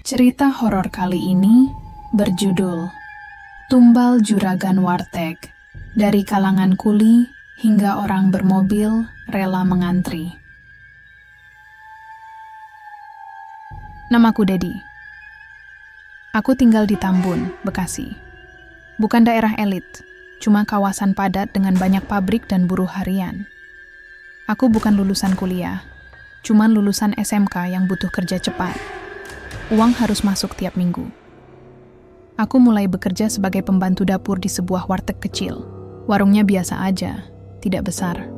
Cerita horor kali ini berjudul Tumbal Juragan Warteg. Dari kalangan kuli hingga orang bermobil rela mengantri. Namaku Dedi. Aku tinggal di Tambun, Bekasi. Bukan daerah elit, cuma kawasan padat dengan banyak pabrik dan buruh harian. Aku bukan lulusan kuliah, cuman lulusan SMK yang butuh kerja cepat. Uang harus masuk tiap minggu. Aku mulai bekerja sebagai pembantu dapur di sebuah warteg kecil. Warungnya biasa aja, tidak besar.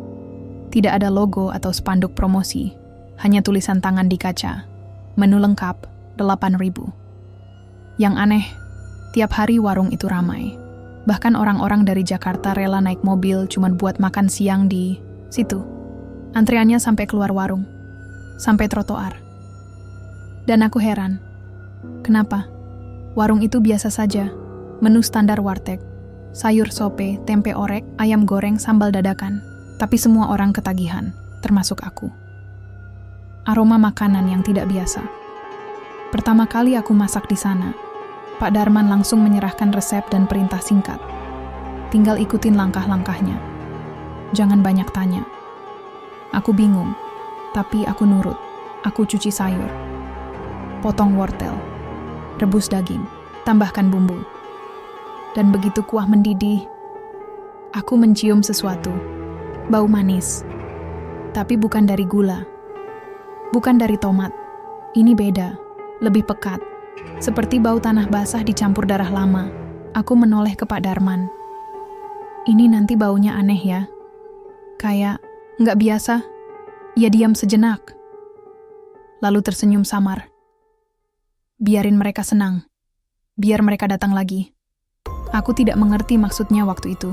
Tidak ada logo atau spanduk promosi, hanya tulisan tangan di kaca. Menu lengkap, 8.000. Yang aneh, tiap hari warung itu ramai. Bahkan orang-orang dari Jakarta rela naik mobil cuman buat makan siang di situ. Antriannya sampai keluar warung, sampai trotoar. Dan aku heran, kenapa? Warung itu biasa saja, menu standar warteg, sayur sope, tempe orek, ayam goreng, sambal dadakan. Tapi semua orang ketagihan, termasuk aku. Aroma makanan yang tidak biasa. Pertama kali aku masak di sana, Pak Darman langsung menyerahkan resep dan perintah singkat. Tinggal ikutin langkah-langkahnya. Jangan banyak tanya. Aku bingung, tapi aku nurut. Aku cuci sayur. Potong wortel, rebus daging, tambahkan bumbu. Dan begitu kuah mendidih, aku mencium sesuatu, bau manis. Tapi bukan dari gula, bukan dari tomat. Ini beda, lebih pekat, seperti bau tanah basah dicampur darah lama. Aku menoleh ke Pak Darman. Ini nanti baunya aneh ya, kayak nggak biasa. Ia diam sejenak, lalu tersenyum samar. Biarin mereka senang. Biar mereka datang lagi. Aku tidak mengerti maksudnya waktu itu.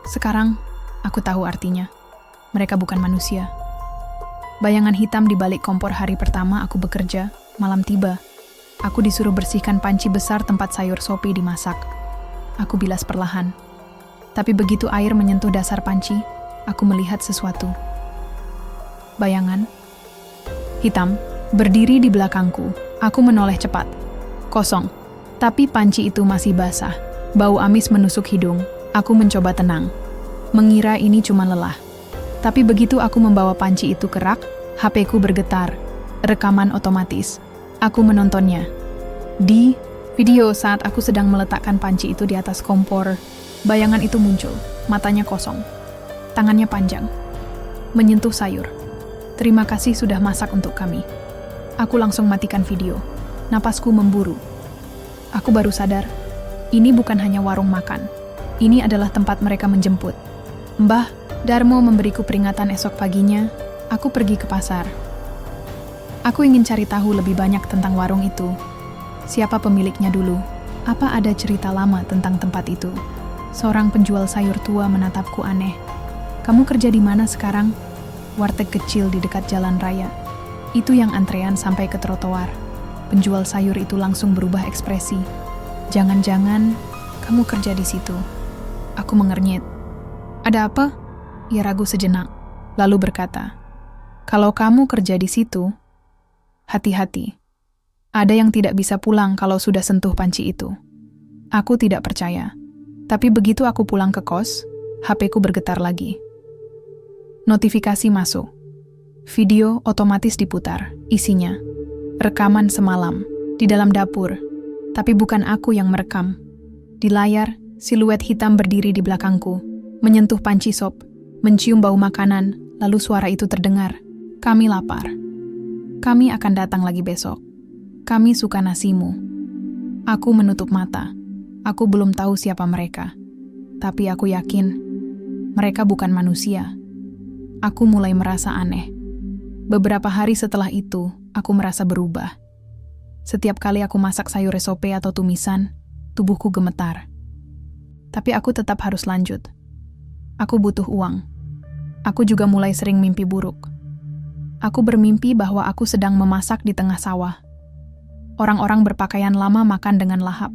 Sekarang, aku tahu artinya. Mereka bukan manusia. Bayangan hitam di balik kompor hari pertama aku bekerja, malam tiba. Aku disuruh bersihkan panci besar tempat sayur sopi dimasak. Aku bilas perlahan. Tapi begitu air menyentuh dasar panci, aku melihat sesuatu. Bayangan hitam berdiri di belakangku. Aku menoleh cepat. Kosong. Tapi panci itu masih basah. Bau amis menusuk hidung. Aku mencoba tenang. Mengira ini cuma lelah. Tapi begitu aku membawa panci itu ke rak, HP-ku bergetar. Rekaman otomatis. Aku menontonnya. Di video saat aku sedang meletakkan panci itu di atas kompor, bayangan itu muncul. Matanya kosong. Tangannya panjang. Menyentuh sayur. Terima kasih sudah masak untuk kami. Aku langsung matikan video. Napasku memburu. Aku baru sadar, ini bukan hanya warung makan. Ini adalah tempat mereka menjemput. Mbah Darmo memberiku peringatan esok paginya, aku pergi ke pasar. Aku ingin cari tahu lebih banyak tentang warung itu. Siapa pemiliknya dulu? Apa ada cerita lama tentang tempat itu? Seorang penjual sayur tua menatapku aneh. Kamu kerja di mana sekarang? Warteg kecil di dekat jalan raya. Itu yang antrean sampai ke trotoar. Penjual sayur itu langsung berubah ekspresi. Jangan-jangan kamu kerja di situ. Aku mengernyit. Ada apa? Ia ragu sejenak, lalu berkata, kalau kamu kerja di situ, hati-hati. Ada yang tidak bisa pulang kalau sudah sentuh panci itu. Aku tidak percaya. Tapi begitu aku pulang ke kos, HP-ku bergetar lagi. Notifikasi masuk. Video otomatis diputar, isinya rekaman semalam, di dalam dapur. Tapi bukan aku yang merekam. Di layar, siluet hitam berdiri di belakangku, menyentuh panci sop, mencium bau makanan, lalu suara itu terdengar. Kami lapar. Kami akan datang lagi besok. Kami suka nasimu. Aku menutup mata. Aku belum tahu siapa mereka. Tapi aku yakin, mereka bukan manusia. Aku mulai merasa aneh. Beberapa hari setelah itu, aku merasa berubah. Setiap kali aku masak sayur sope atau tumisan, tubuhku gemetar. Tapi aku tetap harus lanjut. Aku butuh uang. Aku juga mulai sering mimpi buruk. Aku bermimpi bahwa aku sedang memasak di tengah sawah. Orang-orang berpakaian lama makan dengan lahap.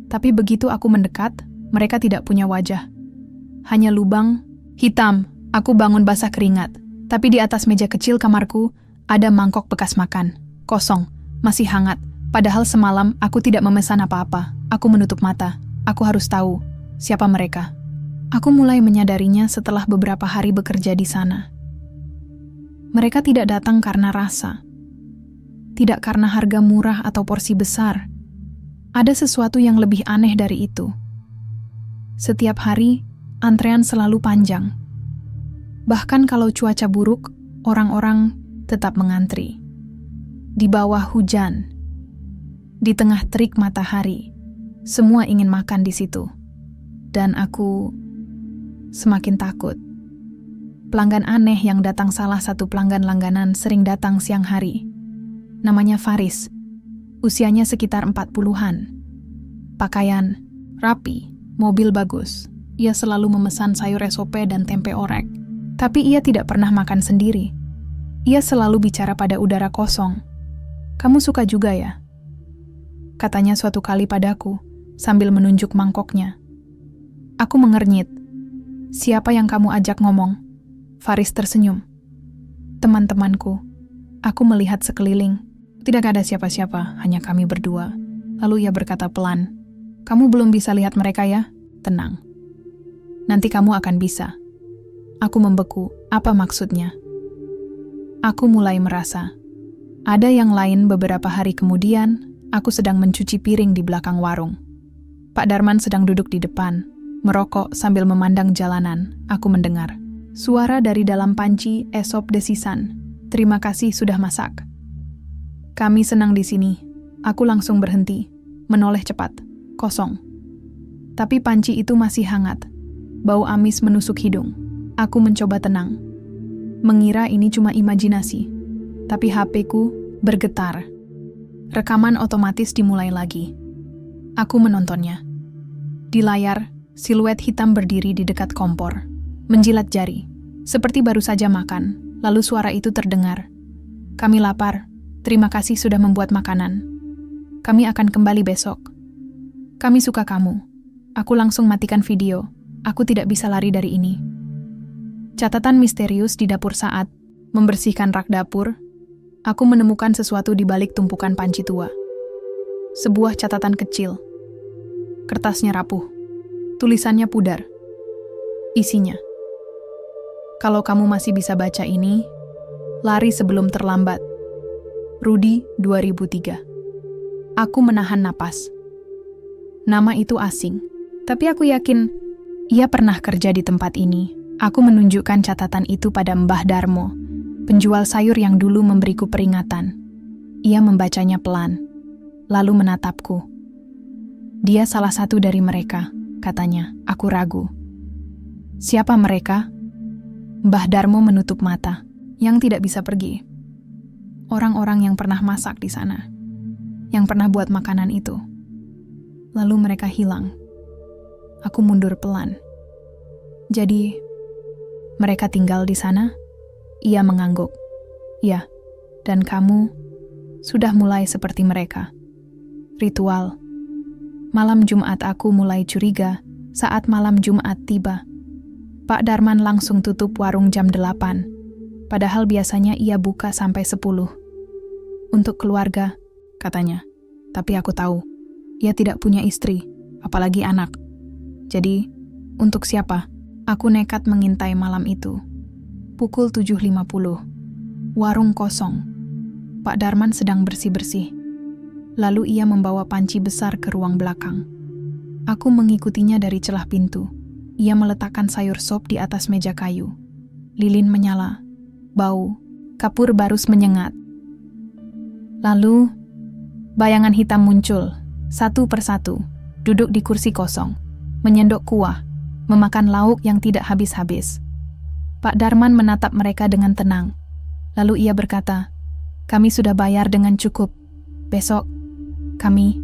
Tapi begitu aku mendekat, mereka tidak punya wajah. Hanya lubang hitam. Aku bangun basah keringat. Tapi di atas meja kecil kamarku, ada mangkok bekas makan. Kosong, masih hangat, Padahal semalam aku tidak memesan apa-apa. Aku menutup mata. Aku harus tahu siapa mereka. Aku mulai menyadarinya setelah beberapa hari bekerja di sana. Mereka tidak datang karena rasa. Tidak karena harga murah atau porsi besar. Ada sesuatu yang lebih aneh dari itu. Setiap hari, antrean selalu panjang. Bahkan kalau cuaca buruk, orang-orang tetap mengantri. Di bawah hujan, di tengah terik matahari, semua ingin makan di situ. Dan aku semakin takut. Pelanggan aneh yang datang, salah satu pelanggan langganan sering datang siang hari. Namanya Faris. Usianya sekitar 40-an. Pakaian rapi, mobil bagus. Ia selalu memesan sayur SOP dan tempe orek. Tapi ia tidak pernah makan sendiri. Ia selalu bicara pada udara kosong. "Kamu suka juga ya?" Katanya suatu kali padaku, sambil menunjuk mangkoknya. Aku mengernyit. "Siapa yang kamu ajak ngomong?" Faris tersenyum. "Teman-temanku." Aku melihat sekeliling. Tidak ada siapa-siapa, hanya kami berdua. Lalu ia berkata pelan, "Kamu belum bisa lihat mereka ya? Tenang. Nanti kamu akan bisa." Aku membeku. Apa maksudnya? Aku mulai merasa. Ada yang lain. Beberapa hari kemudian, aku sedang mencuci piring di belakang warung. Pak Darman sedang duduk di depan, merokok sambil memandang jalanan. Aku mendengar suara dari dalam panci, "Esop desisan. Terima kasih sudah masak." "Kami senang di sini." Aku langsung berhenti, menoleh cepat. Kosong. Tapi panci itu masih hangat. Bau amis menusuk hidung. Aku mencoba tenang. Mengira ini cuma imajinasi. Tapi HP-ku bergetar. Rekaman otomatis dimulai lagi. Aku menontonnya. Di layar, siluet hitam berdiri di dekat kompor, menjilat jari, seperti baru saja makan. Lalu suara itu terdengar. "Kami lapar. Terima kasih sudah membuat makanan. Kami akan kembali besok. Kami suka kamu." Aku langsung matikan video. Aku tidak bisa lari dari ini. Catatan misterius di dapur. Saat membersihkan rak dapur, aku menemukan sesuatu di balik tumpukan panci tua. Sebuah catatan kecil. Kertasnya rapuh. Tulisannya pudar. Isinya, "Kalau kamu masih bisa baca ini, lari sebelum terlambat. Rudy, 2003. Aku menahan napas. Nama itu asing, tapi aku yakin ia pernah kerja di tempat ini. Aku menunjukkan catatan itu pada Mbah Darmo, penjual sayur yang dulu memberiku peringatan. Ia membacanya pelan, lalu menatapku. "Dia salah satu dari mereka," katanya. Aku ragu. "Siapa mereka?" Mbah Darmo menutup mata, "Yang tidak bisa pergi. Orang-orang yang pernah masak di sana, yang pernah buat makanan itu. Lalu mereka hilang." Aku mundur pelan. "Jadi, mereka tinggal di sana?" Ia mengangguk. "Ya, dan kamu sudah mulai seperti mereka." Ritual. Malam Jumat. Aku mulai curiga saat malam Jumat tiba. Pak Darman langsung tutup warung jam 8. Padahal biasanya ia buka sampai 10. "Untuk keluarga," katanya. Tapi aku tahu, ia tidak punya istri, apalagi anak. Jadi, untuk siapa? Aku nekat mengintai malam itu. Pukul 7.50. Warung kosong. Pak Darman sedang bersih-bersih. Lalu ia membawa panci besar ke ruang belakang. Aku mengikutinya dari celah pintu. Ia meletakkan sayur sop di atas meja kayu. Lilin menyala. Bau kapur barus menyengat. Lalu, bayangan hitam muncul, satu persatu, duduk di kursi kosong, menyendok kuah, memakan lauk yang tidak habis-habis. Pak Darman menatap mereka dengan tenang. Lalu ia berkata, "Kami sudah bayar dengan cukup. Besok, kami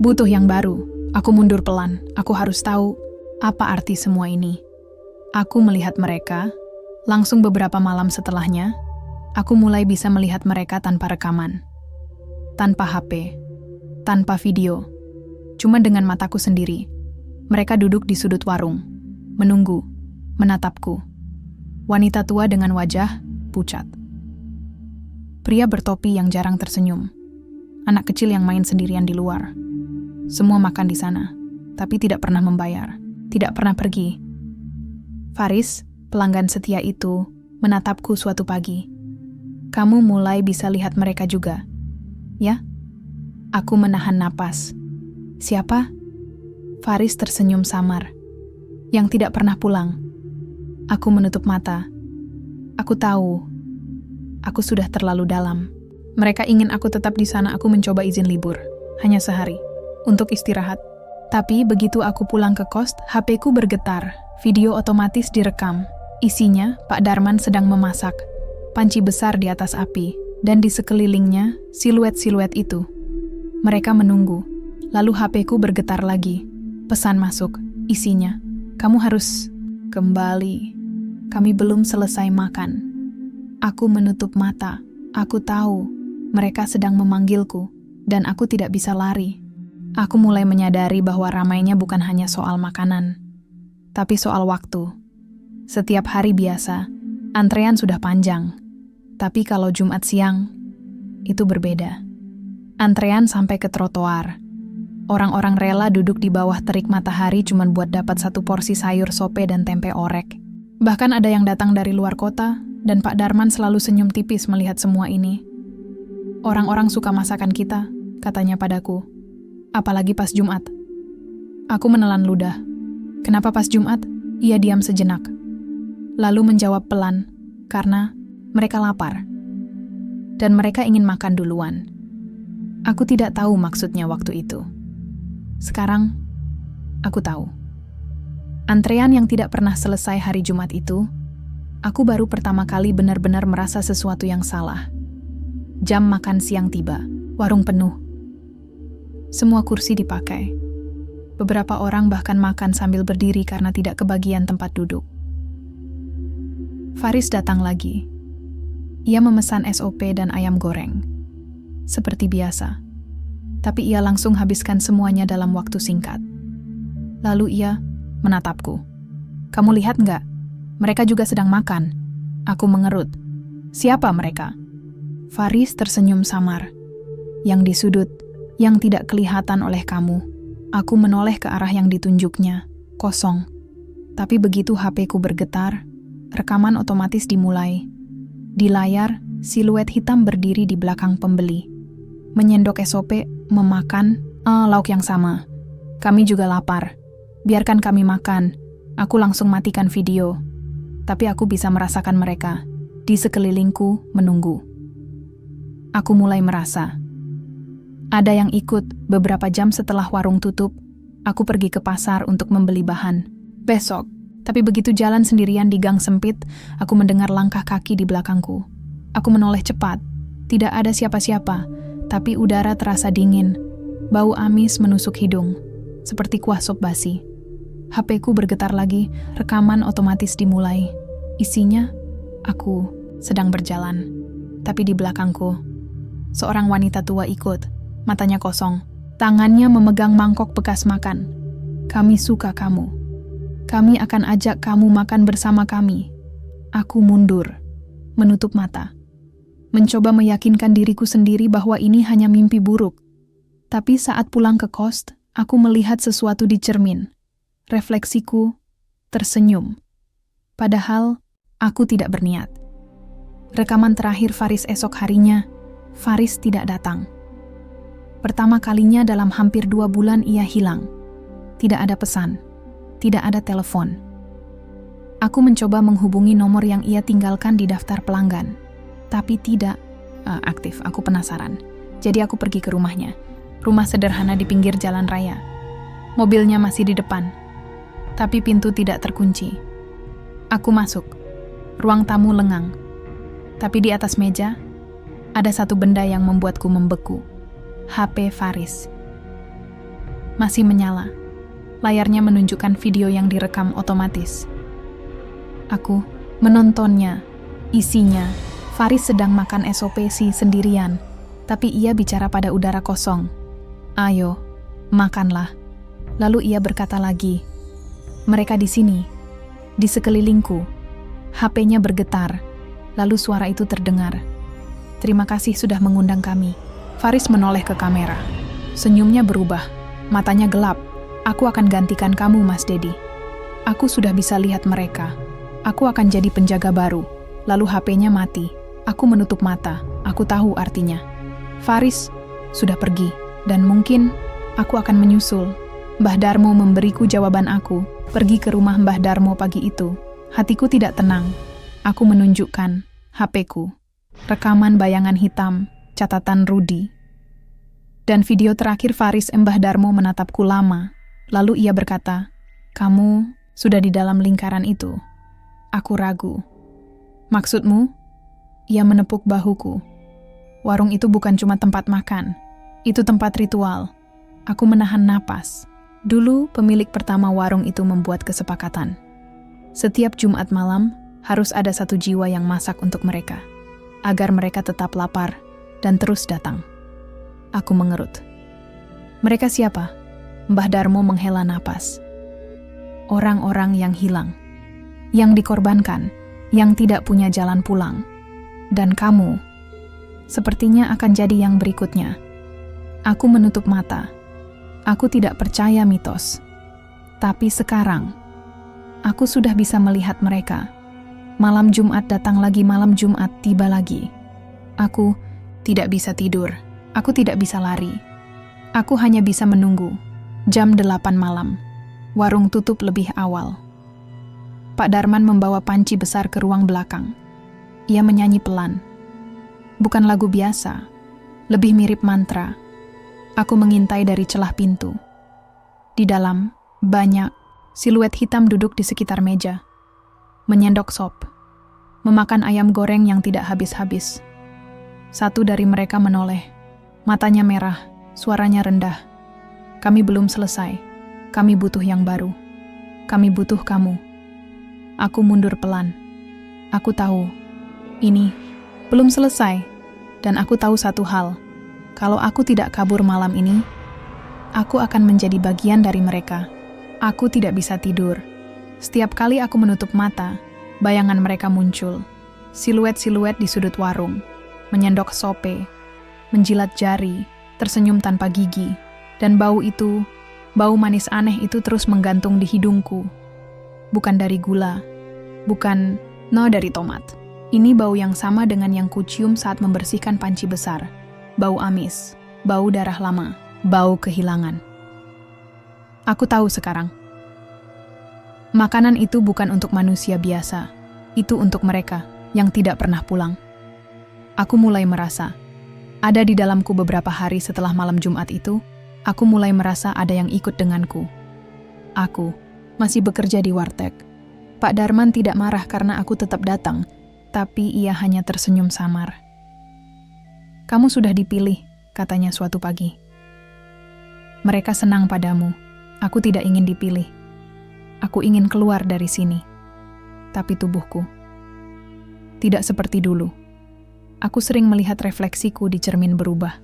butuh yang baru." Aku mundur pelan. Aku harus tahu apa arti semua ini. Aku melihat mereka. Langsung beberapa malam setelahnya, aku mulai bisa melihat mereka tanpa rekaman. Tanpa HP. Tanpa video. Cuma dengan mataku sendiri. Mereka duduk di sudut warung. Menunggu. Menatapku. Wanita tua dengan wajah pucat. Pria bertopi yang jarang tersenyum. anak kecil yang main sendirian di luar. Semua makan di sana, tapi tidak pernah membayar, tidak pernah pergi. Faris, pelanggan setia itu, menatapku suatu pagi. Kamu mulai bisa lihat mereka juga, ya? Aku menahan napas. Siapa? Faris tersenyum samar. Yang tidak pernah pulang. Aku menutup mata. Aku tahu. Aku sudah terlalu dalam. Mereka ingin aku tetap di sana. Aku mencoba izin libur. Hanya sehari. Untuk istirahat. Tapi begitu aku pulang ke kos, HP-ku bergetar. Video otomatis direkam. Isinya, Pak Darman sedang memasak. Panci besar di atas api. Dan di sekelilingnya, siluet-siluet itu. Mereka menunggu. Lalu HP-ku bergetar lagi. Pesan masuk. Isinya, kamu harus kembali. Kami belum selesai makan. Aku menutup mata. Aku tahu mereka sedang memanggilku, dan aku tidak bisa lari. Aku mulai menyadari bahwa ramainya bukan hanya soal makanan, tapi soal waktu. Setiap hari biasa, antrean sudah panjang. Tapi kalau Jumat siang, itu berbeda. Antrean sampai ke trotoar. Orang-orang rela duduk di bawah terik matahari cuma buat dapat satu porsi sayur sope dan tempe orek. Bahkan ada yang datang dari luar kota, dan Pak Darman selalu senyum tipis melihat semua ini. Orang-orang suka masakan kita, katanya padaku. Apalagi pas Jumat. Aku menelan ludah. Kenapa pas Jumat? Ia diam sejenak. Lalu menjawab pelan, karena mereka lapar. Dan mereka ingin makan duluan. Aku tidak tahu maksudnya waktu itu. Sekarang, aku tahu. Antrean yang tidak pernah selesai hari Jumat itu, aku baru pertama kali benar-benar merasa sesuatu yang salah. Jam makan siang tiba, warung penuh. Semua kursi dipakai. Beberapa orang bahkan makan sambil berdiri karena tidak kebagian tempat duduk. Faris datang lagi. Ia memesan SOP dan ayam goreng. Seperti biasa. Tapi ia langsung habiskan semuanya dalam waktu singkat. Lalu ia menatapku. Kamu lihat nggak? Mereka juga sedang makan. Aku mengerut. Siapa mereka? Faris tersenyum samar. Yang di sudut, yang tidak kelihatan oleh kamu. Aku menoleh ke arah yang ditunjuknya. Kosong. Tapi begitu HP-ku bergetar, rekaman otomatis dimulai. Di layar, siluet hitam berdiri di belakang pembeli. Menyendok SOP, memakan, lauk yang sama. Kami juga lapar. Biarkan kami makan. Aku langsung matikan video. Tapi aku bisa merasakan mereka. Di sekelilingku, menunggu. Aku mulai merasa. Ada yang ikut. Beberapa jam setelah warung tutup, aku pergi ke pasar untuk membeli bahan. Besok. Tapi begitu jalan sendirian di gang sempit, aku mendengar langkah kaki di belakangku. Aku menoleh cepat. Tidak ada siapa-siapa, tapi udara terasa dingin. Bau amis menusuk hidung, seperti kuah sop basi. HP-ku bergetar lagi, rekaman otomatis dimulai. Isinya, aku sedang berjalan. Tapi di belakangku, seorang wanita tua ikut, matanya kosong. Tangannya memegang mangkok bekas makan. Kami suka kamu. Kami akan ajak kamu makan bersama kami. Aku mundur, menutup mata. Mencoba meyakinkan diriku sendiri bahwa ini hanya mimpi buruk. Tapi saat pulang ke kos, aku melihat sesuatu di cermin. Refleksiku tersenyum. Padahal, aku tidak berniat. Rekaman terakhir Faris esok harinya, Faris tidak datang. Pertama kalinya dalam hampir 2 bulan ia hilang. Tidak ada pesan. Tidak ada telepon. Aku mencoba menghubungi nomor yang ia tinggalkan di daftar pelanggan. Tapi tidak aktif, aku penasaran. Jadi aku pergi ke rumahnya. Rumah sederhana di pinggir jalan raya. Mobilnya masih di depan. Tapi pintu tidak terkunci. Aku masuk. Ruang tamu lengang. Tapi di atas meja, ada satu benda yang membuatku membeku. HP Faris. Masih menyala. Layarnya menunjukkan video yang direkam otomatis. Aku menontonnya. Isinya, Faris sedang makan SOP sendirian, tapi ia bicara pada udara kosong. Ayo, makanlah. Lalu ia berkata lagi, mereka di sini, di sekelilingku. HP-nya bergetar, lalu suara itu terdengar. Terima kasih sudah mengundang kami. Faris menoleh ke kamera. Senyumnya berubah, matanya gelap. Aku akan gantikan kamu, Mas Dedi. Aku sudah bisa lihat mereka. Aku akan jadi penjaga baru. Lalu HP-nya mati. Aku menutup mata. Aku tahu artinya. Faris sudah pergi, dan mungkin aku akan menyusul. Mbah Darmo memberiku jawaban aku. Pergi ke rumah Mbah Darmo pagi itu. Hatiku tidak tenang. Aku menunjukkan HP-ku. Rekaman bayangan hitam, catatan Rudi. Dan video terakhir Faris Mbah Darmo menatapku lama. Lalu ia berkata, "Kamu sudah di dalam lingkaran itu." Aku ragu. "Maksudmu?" Ia menepuk bahuku. "Warung itu bukan cuma tempat makan. Itu tempat ritual." Aku menahan napas. Dulu pemilik pertama warung itu membuat kesepakatan. Setiap Jumat malam harus ada satu jiwa yang masak untuk mereka, agar mereka tetap lapar dan terus datang. Aku mengerut. "Mereka siapa?" Mbah Darmo menghela napas. "Orang-orang yang hilang, yang dikorbankan, yang tidak punya jalan pulang. Dan kamu, sepertinya akan jadi yang berikutnya." Aku menutup mata. Aku tidak percaya mitos. Tapi sekarang, aku sudah bisa melihat mereka. Malam Jumat datang lagi, malam Jumat tiba lagi. Aku tidak bisa tidur. Aku tidak bisa lari. Aku hanya bisa menunggu. Jam 8 malam. Warung tutup lebih awal. Pak Darman membawa panci besar ke ruang belakang. Ia menyanyi pelan. Bukan lagu biasa, lebih mirip mantra. Aku mengintai dari celah pintu. Di dalam, banyak siluet hitam duduk di sekitar meja. Menyendok sop. Memakan ayam goreng yang tidak habis-habis. Satu dari mereka menoleh. Matanya merah, suaranya rendah. "Kami belum selesai. Kami butuh yang baru. Kami butuh kamu." Aku mundur pelan. Aku tahu, ini belum selesai. Dan aku tahu satu hal. Kalau aku tidak kabur malam ini, aku akan menjadi bagian dari mereka. Aku tidak bisa tidur. Setiap kali aku menutup mata, bayangan mereka muncul. Siluet-siluet di sudut warung, menyendok sope, menjilat jari, tersenyum tanpa gigi. Dan bau itu, bau manis aneh itu terus menggantung di hidungku. Bukan dari gula, bukan dari tomat. Ini bau yang sama dengan yang kucium saat membersihkan panci besar. Bau amis, bau darah lama, bau kehilangan. Aku tahu sekarang. Makanan itu bukan untuk manusia biasa. Itu untuk mereka yang tidak pernah pulang. Aku mulai merasa, ada di dalamku beberapa hari setelah malam Jumat itu, aku mulai merasa ada yang ikut denganku. Aku masih bekerja di warteg. Pak Darman tidak marah karena aku tetap datang, tapi ia hanya tersenyum samar. "Kamu sudah dipilih," katanya suatu pagi. "Mereka senang padamu. Aku tidak ingin dipilih. Aku ingin keluar dari sini." Tapi tubuhku tidak seperti dulu. Aku sering melihat refleksiku di cermin berubah.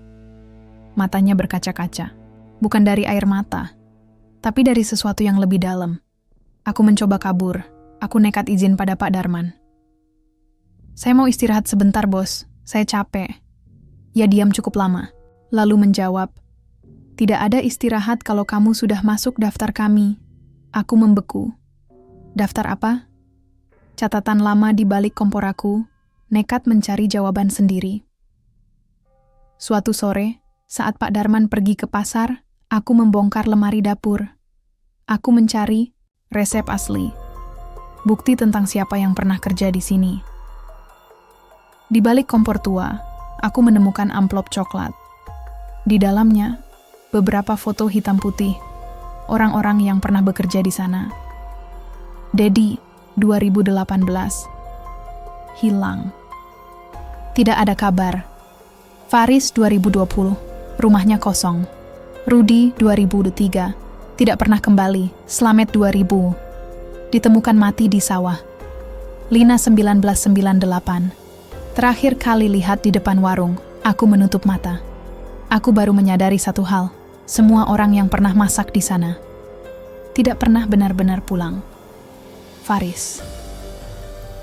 Matanya berkaca-kaca. Bukan dari air mata, tapi dari sesuatu yang lebih dalam. Aku mencoba kabur. Aku nekat izin pada Pak Darman. "Saya mau istirahat sebentar, Bos. Saya capek." Ia diam cukup lama, lalu menjawab, "Tidak ada istirahat kalau kamu sudah masuk daftar kami." Aku membeku. "Daftar apa?" Catatan lama di balik kompor aku, nekat mencari jawaban sendiri. Suatu sore, saat Pak Darman pergi ke pasar, aku membongkar lemari dapur. Aku mencari resep asli. Bukti tentang siapa yang pernah kerja di sini. Di balik kompor tua, aku menemukan amplop coklat. Di dalamnya, beberapa foto hitam putih, orang-orang yang pernah bekerja di sana. Dedi, 2018. Hilang. Tidak ada kabar. Faris, 2020. Rumahnya kosong. Rudi, 2003. Tidak pernah kembali. Slamet, 2000. Ditemukan mati di sawah. Lina, 1998. Terakhir kali lihat di depan warung, aku menutup mata. Aku baru menyadari satu hal. Semua orang yang pernah masak di sana tidak pernah benar-benar pulang. Faris.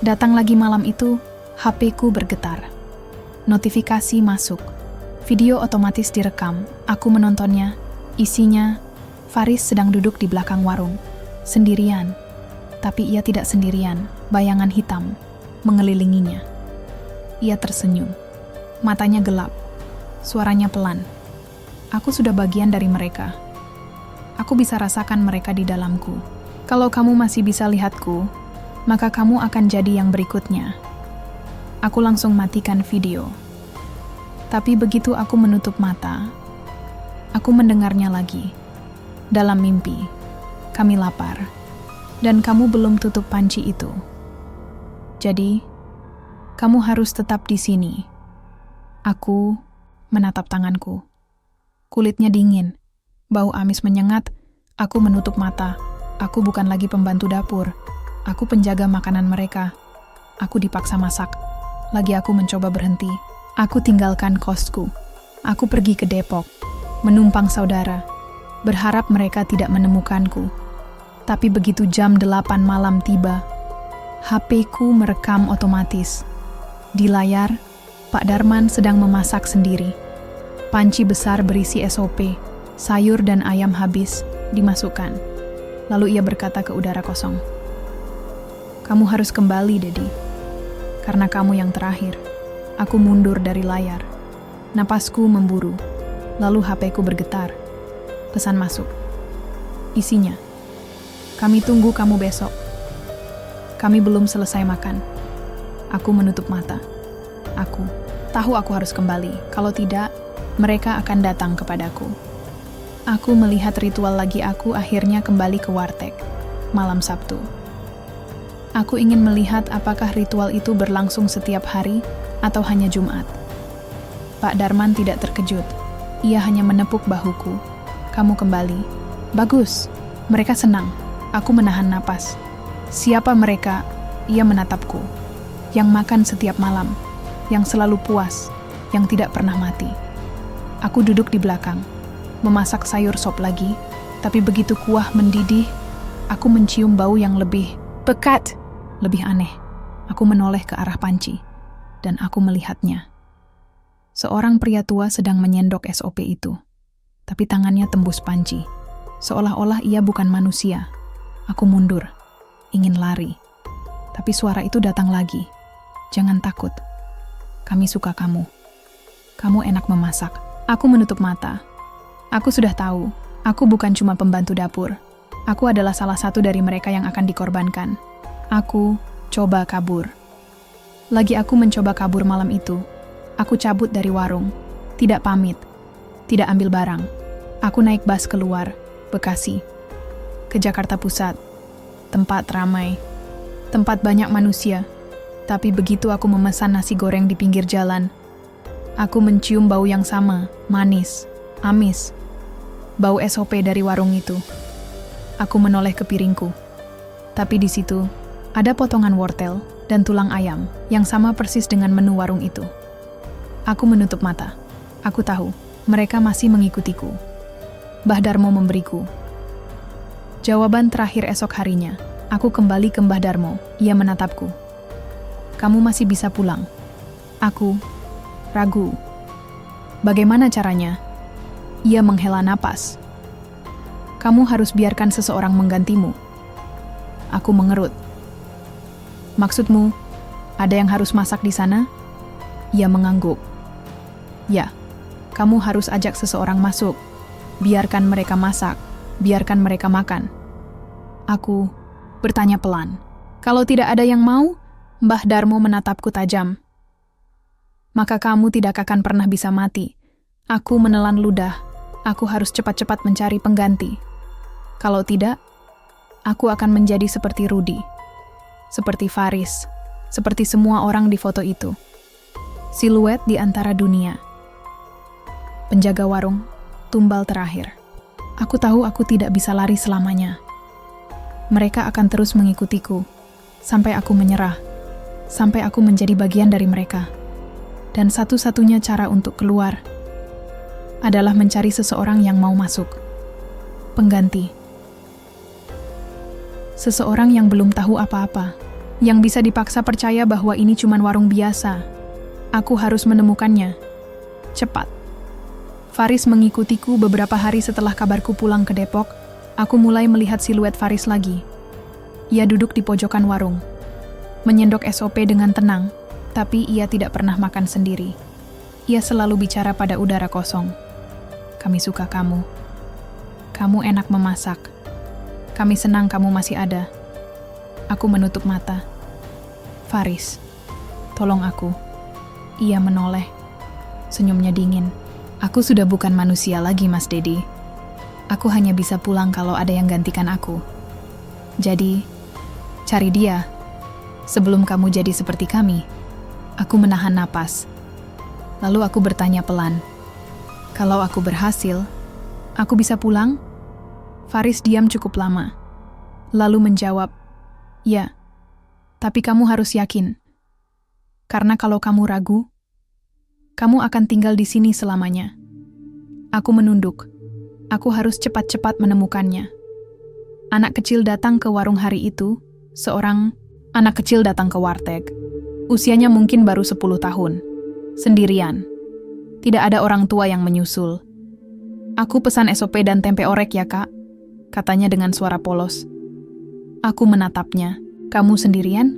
Datang lagi malam itu, HP-ku bergetar. Notifikasi masuk. Video otomatis direkam. Aku menontonnya. Isinya, Faris sedang duduk di belakang warung. Sendirian. Tapi ia tidak sendirian. Bayangan hitam mengelilinginya. Ia tersenyum. Matanya gelap. Suaranya pelan. Aku sudah bagian dari mereka. Aku bisa rasakan mereka di dalamku. Kalau kamu masih bisa lihatku, maka kamu akan jadi yang berikutnya. Aku langsung matikan video. Tapi begitu aku menutup mata, aku mendengarnya lagi. Dalam mimpi, kami lapar. Dan kamu belum tutup panci itu. Jadi, kamu harus tetap di sini. Aku menatap tanganku. Kulitnya dingin. Bau amis menyengat. Aku menutup mata. Aku bukan lagi pembantu dapur. Aku penjaga makanan mereka. Aku dipaksa masak. Lagi aku mencoba berhenti. Aku tinggalkan kosku. Aku pergi ke Depok, menumpang saudara, berharap mereka tidak menemukanku. Tapi begitu jam 8 malam tiba, HP-ku merekam otomatis. Di layar, Pak Darman sedang memasak sendiri. Panci besar berisi SOP, sayur dan ayam habis, dimasukkan. Lalu ia berkata ke udara kosong, "Kamu harus kembali, Dedi. Karena kamu yang terakhir." Aku mundur dari layar. Napasku memburu. Lalu HP-ku bergetar. Pesan masuk. Isinya, "Kami tunggu kamu besok. Kami belum selesai makan." Aku menutup mata. Aku tahu aku harus kembali. Kalau tidak, mereka akan datang kepadaku. Aku melihat ritual lagi. Aku akhirnya kembali ke warteg. Malam Sabtu. Aku ingin melihat apakah ritual itu berlangsung setiap hari atau hanya Jumat. Pak Darman tidak terkejut. Ia hanya menepuk bahuku. "Kamu kembali." "Bagus." Mereka senang. Aku menahan napas. "Siapa mereka?" Ia menatapku. "Yang makan setiap malam. Yang selalu puas. Yang tidak pernah mati." Aku duduk di belakang. Memasak sayur sop lagi. Tapi begitu kuah mendidih, aku mencium bau yang lebih pekat. Lebih aneh. Aku menoleh ke arah panci. Dan aku melihatnya. Seorang pria tua sedang menyendok SOP itu. Tapi tangannya tembus panci. Seolah-olah ia bukan manusia. Aku mundur. Ingin lari. Tapi suara itu datang lagi. "Jangan takut. Kami suka kamu. Kamu enak memasak." Aku menutup mata. Aku sudah tahu. Aku bukan cuma pembantu dapur. Aku adalah salah satu dari mereka yang akan dikorbankan. Aku coba kabur. Lagi aku mencoba kabur malam itu. Aku cabut dari warung. Tidak pamit. Tidak ambil barang. Aku naik bus keluar, Bekasi. Ke Jakarta Pusat. Tempat ramai. Tempat banyak manusia. Tapi begitu aku memesan nasi goreng di pinggir jalan, aku mencium bau yang sama, manis, amis. Bau SOP dari warung itu. Aku menoleh ke piringku. Tapi di situ ada potongan wortel dan tulang ayam yang sama persis dengan menu warung itu. Aku menutup mata. Aku tahu, mereka masih mengikutiku. Mbah Darmo memberiku jawaban terakhir esok harinya. Aku kembali ke Mbah Darmo. Ia menatapku. "Kamu masih bisa pulang." Aku ragu. "Bagaimana caranya?" Ia menghela napas. "Kamu harus biarkan seseorang menggantimu." Aku mengerut. "Maksudmu, ada yang harus masak di sana?" Ia mengangguk. "Ya, kamu harus ajak seseorang masuk. Biarkan mereka masak, biarkan mereka makan." Aku bertanya pelan. "Kalau tidak ada yang mau?" Mbah Darmo menatapku tajam. "Maka kamu tidak akan pernah bisa mati." Aku menelan ludah. Aku harus cepat-cepat mencari pengganti. Kalau tidak, aku akan menjadi seperti Rudi. Seperti Faris. Seperti semua orang di foto itu. Siluet di antara dunia. Penjaga warung, tumbal terakhir. Aku tahu aku tidak bisa lari selamanya. Mereka akan terus mengikutiku. Sampai aku menyerah. Sampai aku menjadi bagian dari mereka. Dan satu-satunya cara untuk keluar adalah mencari seseorang yang mau masuk. Pengganti. Seseorang yang belum tahu apa-apa. Yang bisa dipaksa percaya bahwa ini cuma warung biasa. Aku harus menemukannya. Cepat. Faris mengikutiku beberapa hari setelah kabarku pulang ke Depok. Aku mulai melihat siluet Faris lagi. Ia duduk di pojokan warung, menyendok SOP dengan tenang, tapi ia tidak pernah makan sendiri. Ia selalu bicara pada udara kosong. Kami suka kamu. Kamu enak memasak. Kami senang kamu masih ada. Aku menutup mata. Faris, tolong aku. Ia menoleh. Senyumnya dingin. Aku sudah bukan manusia lagi, Mas Dedi. Aku hanya bisa pulang kalau ada yang gantikan aku. Jadi, cari dia. Sebelum kamu jadi seperti kami. Aku menahan napas. Lalu aku bertanya pelan. Kalau aku berhasil, aku bisa pulang? Faris diam cukup lama. Lalu menjawab, ya, tapi kamu harus yakin. Karena kalau kamu ragu, kamu akan tinggal di sini selamanya. Aku menunduk. Aku harus cepat-cepat menemukannya. Anak kecil datang ke warung hari itu. Seorang anak kecil datang ke warteg. Usianya mungkin baru 10 tahun. Sendirian. Tidak ada orang tua yang menyusul. Aku pesan SOP dan tempe orek ya, Kak. Katanya dengan suara polos. Aku menatapnya. Kamu sendirian?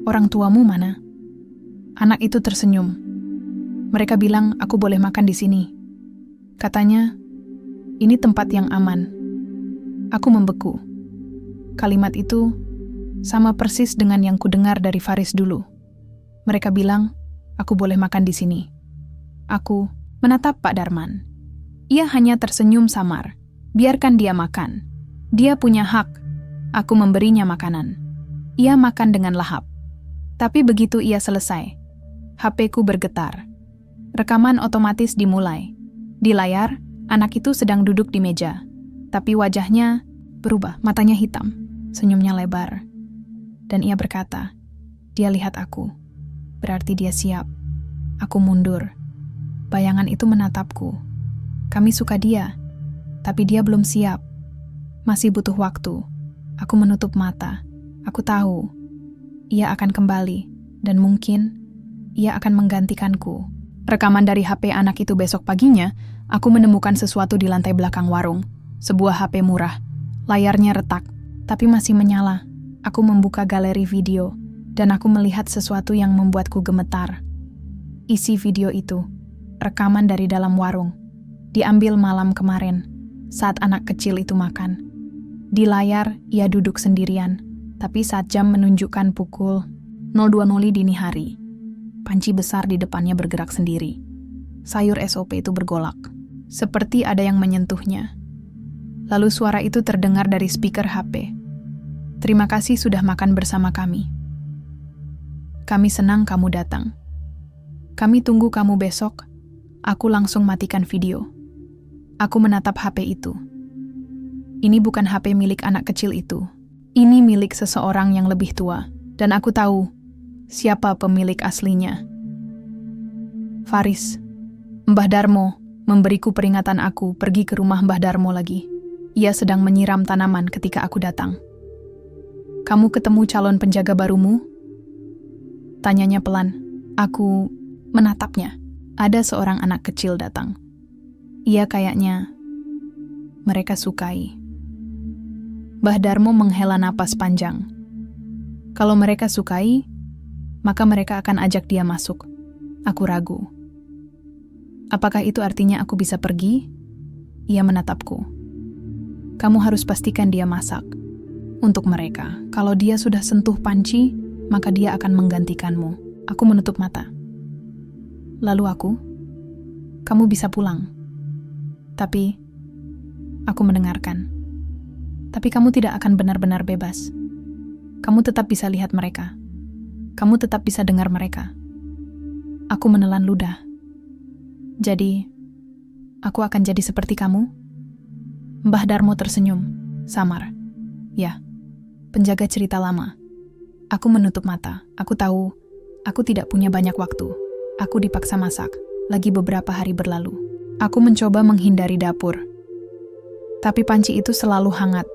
Orang tuamu mana? Anak itu tersenyum. Mereka bilang aku boleh makan di sini. Katanya, ini tempat yang aman. Aku membeku. Kalimat itu sama persis dengan yang kudengar dari Faris dulu. Mereka bilang, aku boleh makan di sini. Aku menatap Pak Darman. Ia hanya tersenyum samar. Biarkan dia makan. Dia punya hak. Aku memberinya makanan. Ia makan dengan lahap. Tapi begitu ia selesai, HP-ku bergetar. Rekaman otomatis dimulai. Di layar, anak itu sedang duduk di meja. Tapi wajahnya berubah, matanya hitam, senyumnya lebar. Dan ia berkata, dia lihat aku. Berarti dia siap. Aku mundur. Bayangan itu menatapku. Kami suka dia, tapi dia belum siap. Masih butuh waktu. Aku menutup mata. Aku tahu, ia akan kembali, dan mungkin ia akan menggantikanku. Rekaman dari HP anak itu besok paginya, aku menemukan sesuatu di lantai belakang warung. Sebuah HP murah. Layarnya retak, tapi masih menyala. Aku membuka galeri video, dan aku melihat sesuatu yang membuatku gemetar. Isi video itu, rekaman dari dalam warung. Diambil malam kemarin, saat anak kecil itu makan. Di layar, ia duduk sendirian, tapi saat jam menunjukkan pukul 02.00 dini hari, panci besar di depannya bergerak sendiri. Sayur SOP itu bergolak, seperti ada yang menyentuhnya. Lalu suara itu terdengar dari speaker HP. Terima kasih sudah makan bersama kami. Kami senang kamu datang. Kami tunggu kamu besok. Aku langsung matikan video. Aku menatap HP itu. Ini bukan HP milik anak kecil itu. Ini milik seseorang yang lebih tua. Dan aku tahu siapa pemilik aslinya. Faris, Mbah Darmo memberiku peringatan aku pergi ke rumah Mbah Darmo lagi. Ia sedang menyiram tanaman ketika aku datang. Kamu ketemu calon penjaga barumu? Tanyanya pelan. Aku menatapnya. Ada seorang anak kecil datang. Ia kayaknya mereka sukai. Mbah Darmo menghela napas panjang. Kalau mereka sukai, maka mereka akan ajak dia masuk. Aku ragu. Apakah itu artinya aku bisa pergi? Ia menatapku. Kamu harus pastikan dia masak. Untuk mereka, kalau dia sudah sentuh panci, maka dia akan menggantikanmu. Aku menutup mata. Lalu kamu bisa pulang. Tapi, aku mendengarkan. Tapi kamu tidak akan benar-benar bebas. Kamu tetap bisa lihat mereka. Kamu tetap bisa dengar mereka. Aku menelan ludah. Jadi, aku akan jadi seperti kamu? Mbah Darmo tersenyum, samar. Ya, penjaga cerita lama. Aku menutup mata. Aku tahu, aku tidak punya banyak waktu. Aku dipaksa masak. Lagi beberapa hari berlalu. Aku mencoba menghindari dapur. Tapi panci itu selalu hangat.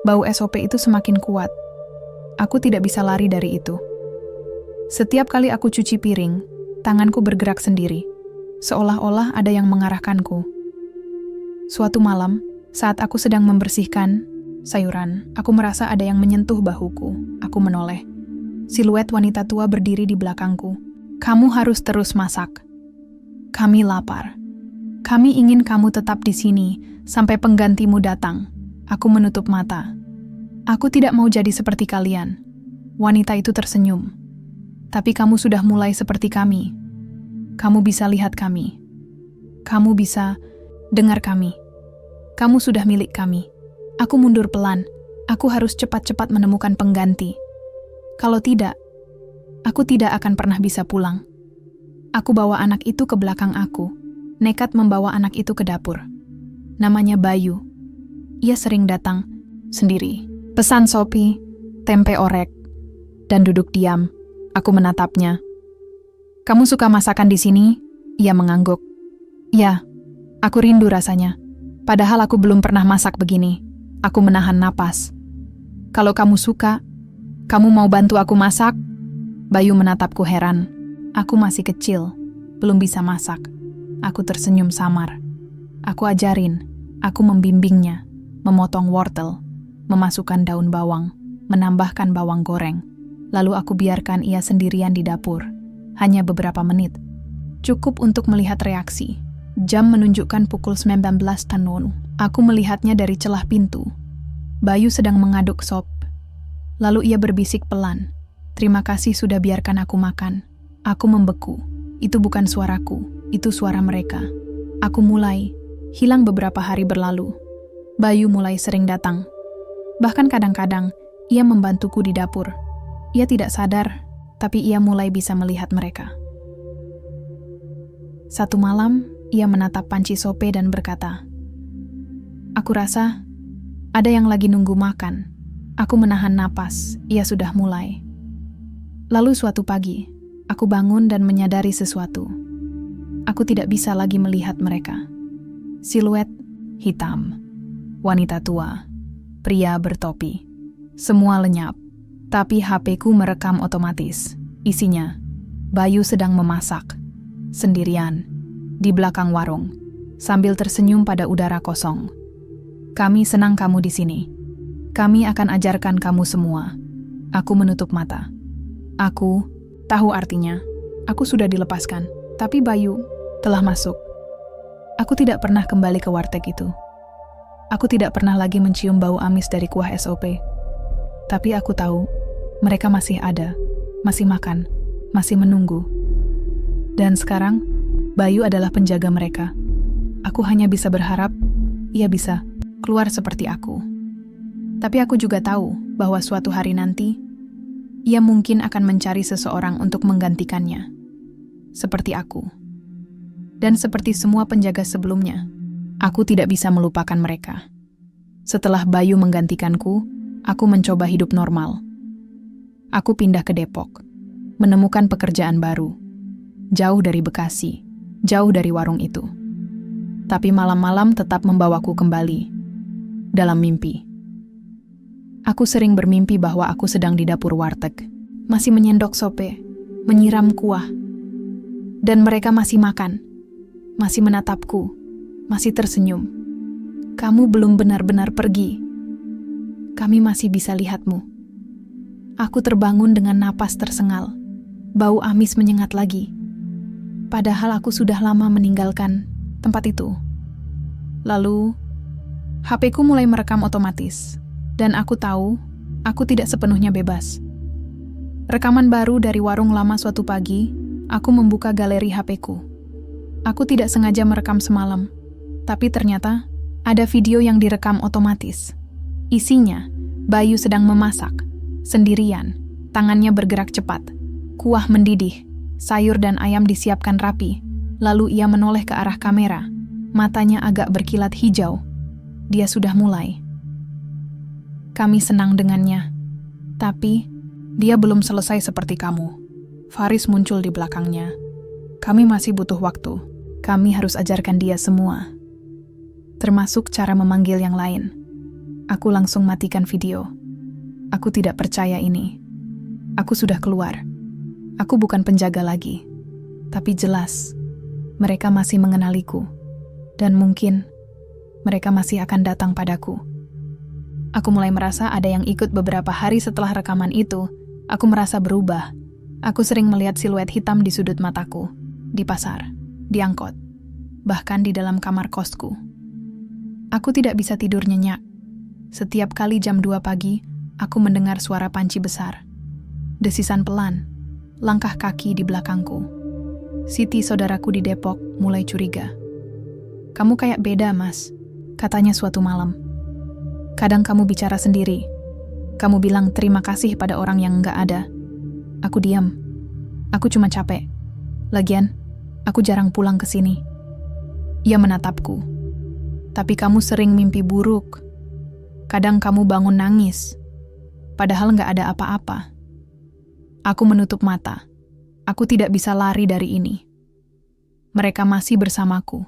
Bau SOP itu semakin kuat. Aku tidak bisa lari dari itu. Setiap kali aku cuci piring, tanganku bergerak sendiri. Seolah-olah ada yang mengarahkanku. Suatu malam, saat aku sedang membersihkan sayuran, aku merasa ada yang menyentuh bahuku. Aku menoleh. Siluet wanita tua berdiri di belakangku. Kamu harus terus masak. Kami lapar. Kami ingin kamu tetap di sini sampai penggantimu datang. Aku menutup mata. Aku tidak mau jadi seperti kalian. Wanita itu tersenyum. Tapi kamu sudah mulai seperti kami. Kamu bisa lihat kami. Kamu bisa dengar kami. Kamu sudah milik kami. Aku mundur pelan. Aku harus cepat-cepat menemukan pengganti. Kalau tidak, aku tidak akan pernah bisa pulang. Aku bawa anak itu ke belakang aku. Nekat membawa anak itu ke dapur. Namanya Bayu. Ia sering datang sendiri. Pesan sopi, tempe orek, dan duduk diam. Aku menatapnya. Kamu suka masakan di sini? Ia mengangguk. Ya, aku rindu rasanya. Padahal aku belum pernah masak begini. Aku menahan napas. Kalau kamu suka, kamu mau bantu aku masak? Bayu menatapku heran. Aku masih kecil, belum bisa masak. Aku tersenyum samar. Aku ajarin, aku membimbingnya, memotong wortel, memasukkan daun bawang, menambahkan bawang goreng. Lalu aku biarkan ia sendirian di dapur. Hanya beberapa menit. Cukup untuk melihat reaksi. Jam menunjukkan pukul 19.00. Aku melihatnya dari celah pintu. Bayu sedang mengaduk sop. Lalu ia berbisik pelan. Terima kasih sudah biarkan aku makan. Aku membeku. Itu bukan suaraku, itu suara mereka. Aku mulai. Hilang beberapa hari berlalu. Bayu mulai sering datang. Bahkan kadang-kadang, ia membantuku di dapur. Ia tidak sadar, tapi ia mulai bisa melihat mereka. Satu malam, ia menatap panci sope dan berkata, "Aku rasa ada yang lagi nunggu makan." Aku menahan napas, ia sudah mulai. Lalu suatu pagi, aku bangun dan menyadari sesuatu. Aku tidak bisa lagi melihat mereka. Siluet hitam, wanita tua, pria bertopi. Semua lenyap, tapi HP-ku merekam otomatis. Isinya, Bayu sedang memasak, sendirian, di belakang warung, sambil tersenyum pada udara kosong. Kami senang kamu di sini. Kami akan ajarkan kamu semua. Aku menutup mata. Aku tahu artinya. Aku sudah dilepaskan, tapi Bayu telah masuk. Aku tidak pernah kembali ke warteg itu. Aku tidak pernah lagi mencium bau amis dari kuah SOP. Tapi aku tahu, mereka masih ada, masih makan, masih menunggu. Dan sekarang, Bayu adalah penjaga mereka. Aku hanya bisa berharap, ia bisa keluar seperti aku. Tapi aku juga tahu bahwa suatu hari nanti, ia mungkin akan mencari seseorang untuk menggantikannya. Seperti aku. Dan seperti semua penjaga sebelumnya, aku tidak bisa melupakan mereka. Setelah Bayu menggantikanku, aku mencoba hidup normal. Aku pindah ke Depok, menemukan pekerjaan baru. Jauh dari Bekasi, jauh dari warung itu. Tapi malam-malam tetap membawaku kembali. Dalam mimpi. Aku sering bermimpi bahwa aku sedang di dapur warteg, masih menyendok sope, menyiram kuah. Dan mereka masih makan, masih menatapku, masih tersenyum. Kamu belum benar-benar pergi. Kami masih bisa lihatmu. Aku terbangun dengan napas tersengal. Bau amis menyengat lagi. Padahal aku sudah lama meninggalkan tempat itu. Lalu, HP-ku mulai merekam otomatis. Dan aku tahu, aku tidak sepenuhnya bebas. Rekaman baru dari warung lama suatu pagi, aku membuka galeri HP-ku. Aku tidak sengaja merekam semalam, tapi ternyata ada video yang direkam otomatis. Isinya, Bayu sedang memasak, sendirian, tangannya bergerak cepat. Kuah mendidih, sayur dan ayam disiapkan rapi, lalu ia menoleh ke arah kamera, matanya agak berkilat hijau. Dia sudah mulai. Kami senang dengannya, tapi dia belum selesai seperti kamu. Faris muncul di belakangnya. Kami masih butuh waktu. Kami harus ajarkan dia semua. Termasuk cara memanggil yang lain. Aku langsung matikan video. Aku tidak percaya ini. Aku sudah keluar. Aku bukan penjaga lagi. Tapi jelas, mereka masih mengenaliku. Dan mungkin mereka masih akan datang padaku. Aku mulai merasa ada yang ikut beberapa hari setelah rekaman itu. Aku merasa berubah. Aku sering melihat siluet hitam di sudut mataku, di pasar, di angkot, bahkan di dalam kamar kosku. Aku tidak bisa tidur nyenyak. Setiap kali jam 2 pagi, aku mendengar suara panci besar. Desisan pelan, langkah kaki di belakangku. Siti, saudaraku di Depok, mulai curiga. "Kamu kayak beda, Mas," katanya suatu malam. "Kadang kamu bicara sendiri. Kamu bilang terima kasih pada orang yang nggak ada." Aku diam. Aku cuma capek. Lagian, aku jarang pulang ke sini. Ia menatapku. "Tapi kamu sering mimpi buruk. Kadang kamu bangun nangis. Padahal nggak ada apa-apa." Aku menutup mata. Aku tidak bisa lari dari ini. Mereka masih bersamaku.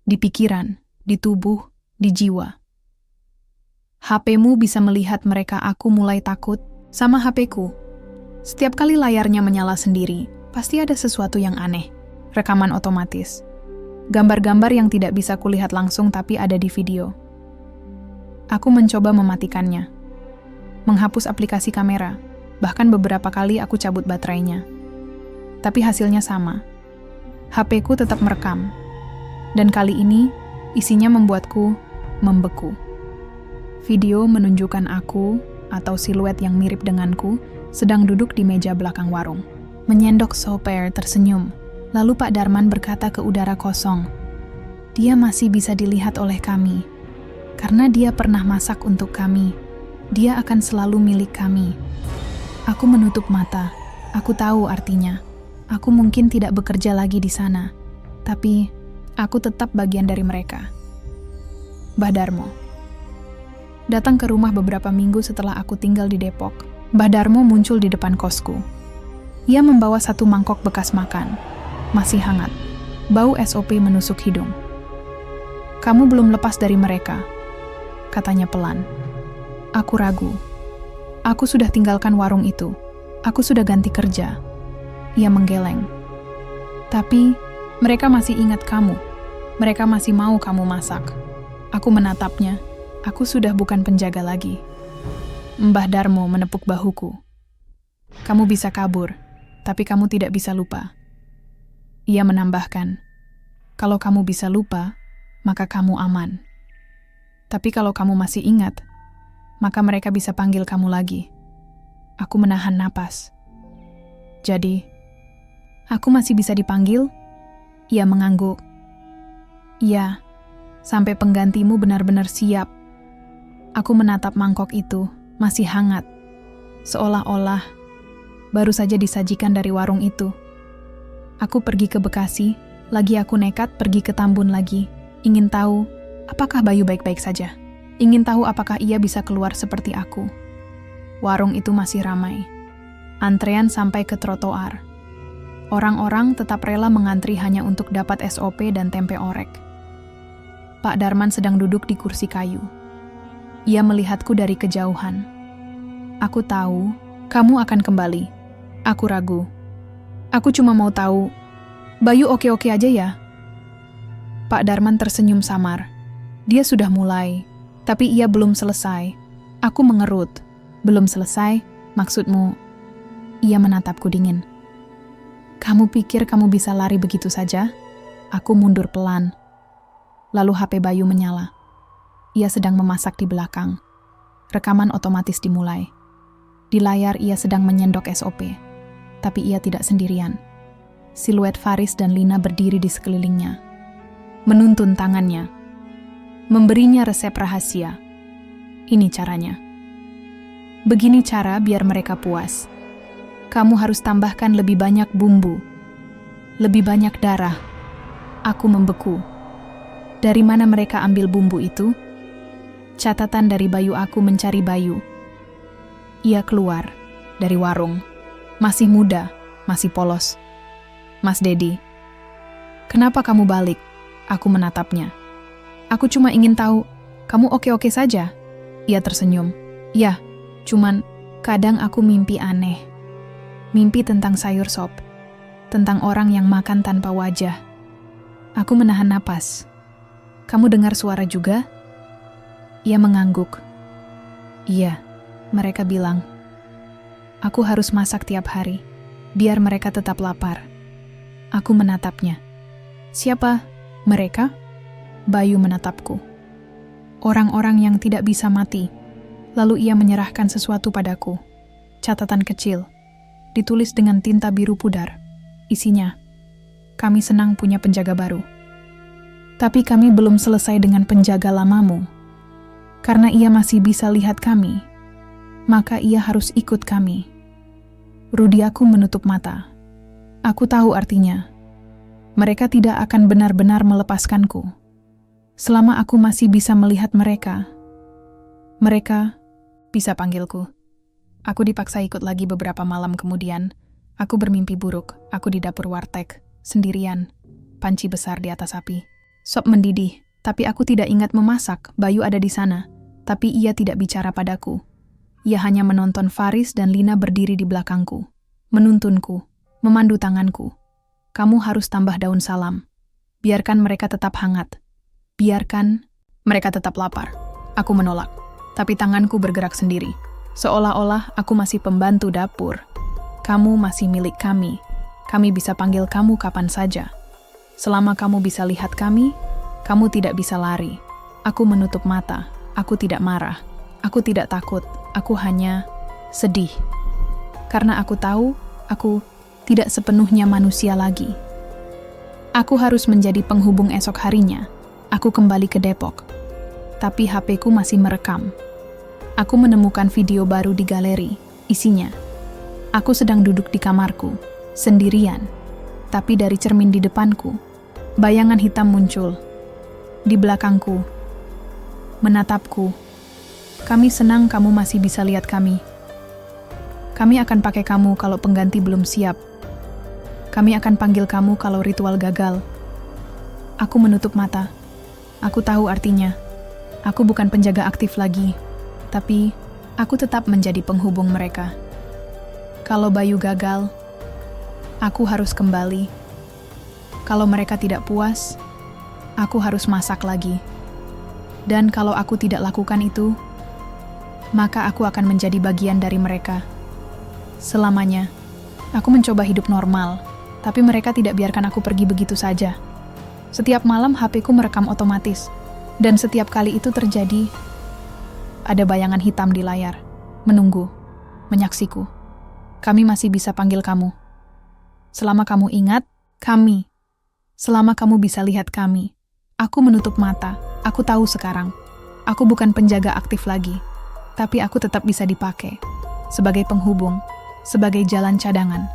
Di pikiran, di tubuh, di jiwa. HP-mu bisa melihat mereka. Aku mulai takut sama HP-ku. Setiap kali layarnya menyala sendiri, pasti ada sesuatu yang aneh. Rekaman otomatis. Gambar-gambar yang tidak bisa kulihat langsung tapi ada di video. Aku mencoba mematikannya. Menghapus aplikasi kamera. Bahkan beberapa kali aku cabut baterainya. Tapi hasilnya sama. HP-ku tetap merekam. Dan kali ini, isinya membuatku membeku. Video menunjukkan aku, atau siluet yang mirip denganku, sedang duduk di meja belakang warung. Menyendok soper tersenyum. Lalu Pak Darman berkata ke udara kosong, "Dia masih bisa dilihat oleh kami. Karena dia pernah masak untuk kami. Dia akan selalu milik kami." Aku menutup mata. Aku tahu artinya. Aku mungkin tidak bekerja lagi di sana. Tapi, aku tetap bagian dari mereka. Mbah Darmo. Datang ke rumah beberapa minggu setelah aku tinggal di Depok. Mbah Darmo muncul di depan kosku. Ia membawa satu mangkok bekas makan. Masih hangat. Bau SOP menusuk hidung. "Kamu belum lepas dari mereka," katanya pelan. Aku ragu. Aku sudah tinggalkan warung itu. Aku sudah ganti kerja. Ia menggeleng. "Tapi, mereka masih ingat kamu. Mereka masih mau kamu masak." Aku menatapnya. Aku sudah bukan penjaga lagi. Mbah Darmo menepuk bahuku. "Kamu bisa kabur, tapi kamu tidak bisa lupa." Ia menambahkan, "Kalau kamu bisa lupa, maka kamu aman. Tapi kalau kamu masih ingat, maka mereka bisa panggil kamu lagi." Aku menahan napas. "Jadi, aku masih bisa dipanggil?" Ia mengangguk. "Iya, sampai penggantimu benar-benar siap." Aku menatap mangkok itu, masih hangat. Seolah-olah baru saja disajikan dari warung itu. Aku pergi ke Bekasi, lagi aku nekat pergi ke Tambun lagi. Ingin tahu, apakah Bayu baik-baik saja? Ingin tahu apakah ia bisa keluar seperti aku. Warung itu masih ramai. Antrean sampai ke trotoar. Orang-orang tetap rela mengantri hanya untuk dapat SOP dan tempe orek. Pak Darman sedang duduk di kursi kayu. Ia melihatku dari kejauhan. "Aku tahu, kamu akan kembali." Aku ragu. "Aku cuma mau tahu, Bayu oke-oke aja ya?" Pak Darman tersenyum samar. Dia sudah mulai, tapi ia belum selesai. Aku mengerut. "Belum selesai? Maksudmu?" Ia menatapku dingin. "Kamu pikir kamu bisa lari begitu saja?" Aku mundur pelan. Lalu HP Bayu menyala. Ia sedang memasak di belakang. Rekaman otomatis dimulai. Di layar ia sedang menyendok SOP. Tapi ia tidak sendirian. Siluet Faris dan Lina berdiri di sekelilingnya. Menuntun tangannya. Memberinya resep rahasia. Ini caranya. "Begini cara biar mereka puas. Kamu harus tambahkan lebih banyak bumbu. Lebih banyak darah." Aku membeku. Dari mana mereka ambil bumbu itu? Catatan dari Bayu. Aku mencari Bayu. Ia keluar dari warung. Masih muda, masih polos. "Mas Dedi, kenapa kamu balik?" Aku menatapnya. "Aku cuma ingin tahu, kamu oke-oke saja?" Ia tersenyum. "Ya, cuman kadang aku mimpi aneh. Mimpi tentang sayur sop. Tentang orang yang makan tanpa wajah." Aku menahan napas. Kamu dengar suara juga? Ia mengangguk. Iya, mereka bilang. Aku harus masak tiap hari, biar mereka tetap lapar. Aku menatapnya. Siapa? Mereka? Bayu menatapku. Orang-orang yang tidak bisa mati. Lalu ia menyerahkan sesuatu padaku. Catatan kecil, ditulis dengan tinta biru pudar. Isinya, kami senang punya penjaga baru. Tapi kami belum selesai dengan penjaga lamamu. Karena ia masih bisa lihat kami, maka ia harus ikut kami. Rudiaku menutup mata. Aku tahu artinya. Mereka tidak akan benar-benar melepaskanku. Selama aku masih bisa melihat mereka, mereka bisa panggilku. Aku dipaksa ikut lagi beberapa malam kemudian. Aku bermimpi buruk. Aku di dapur warteg, sendirian. Panci besar di atas api. Sop mendidih, tapi aku tidak ingat memasak. Bayu ada di sana, tapi ia tidak bicara padaku. Ia hanya menonton Faris dan Lina berdiri di belakangku, menuntunku, memandu tanganku. Kamu harus tambah daun salam. Biarkan mereka tetap hangat. Biarkan mereka tetap lapar. Aku menolak, tapi tanganku bergerak sendiri. Seolah-olah aku masih pembantu dapur. Kamu masih milik kami. Kami bisa panggil kamu kapan saja. Selama kamu bisa lihat kami, kamu tidak bisa lari. Aku menutup mata. Aku tidak marah. Aku tidak takut. Aku hanya sedih. Karena aku tahu, aku tidak sepenuhnya manusia lagi. Aku harus menjadi penghubung esok harinya. Aku kembali ke Depok. Tapi HP-ku masih merekam. Aku menemukan video baru di galeri. Isinya, aku sedang duduk di kamarku, sendirian. Tapi dari cermin di depanku, bayangan hitam muncul. Di belakangku, menatapku. Kami senang kamu masih bisa lihat kami. Kami akan pakai kamu kalau pengganti belum siap. Kami akan panggil kamu kalau ritual gagal. Aku menutup mata. Aku tahu artinya. Aku bukan penjaga aktif lagi, tapi aku tetap menjadi penghubung mereka. Kalau Bayu gagal, aku harus kembali. Kalau mereka tidak puas, aku harus masak lagi. Dan kalau aku tidak lakukan itu, maka aku akan menjadi bagian dari mereka. Selamanya, aku mencoba hidup normal, tapi mereka tidak biarkan aku pergi begitu saja. Setiap malam HP-ku merekam otomatis, dan setiap kali itu terjadi, ada bayangan hitam di layar, menunggu, menyaksiku. Kami masih bisa panggil kamu. Selama kamu ingat, kami. Selama kamu bisa lihat kami. Aku menutup mata, aku tahu sekarang. Aku bukan penjaga aktif lagi, tapi aku tetap bisa dipakai. Sebagai penghubung, sebagai jalan cadangan.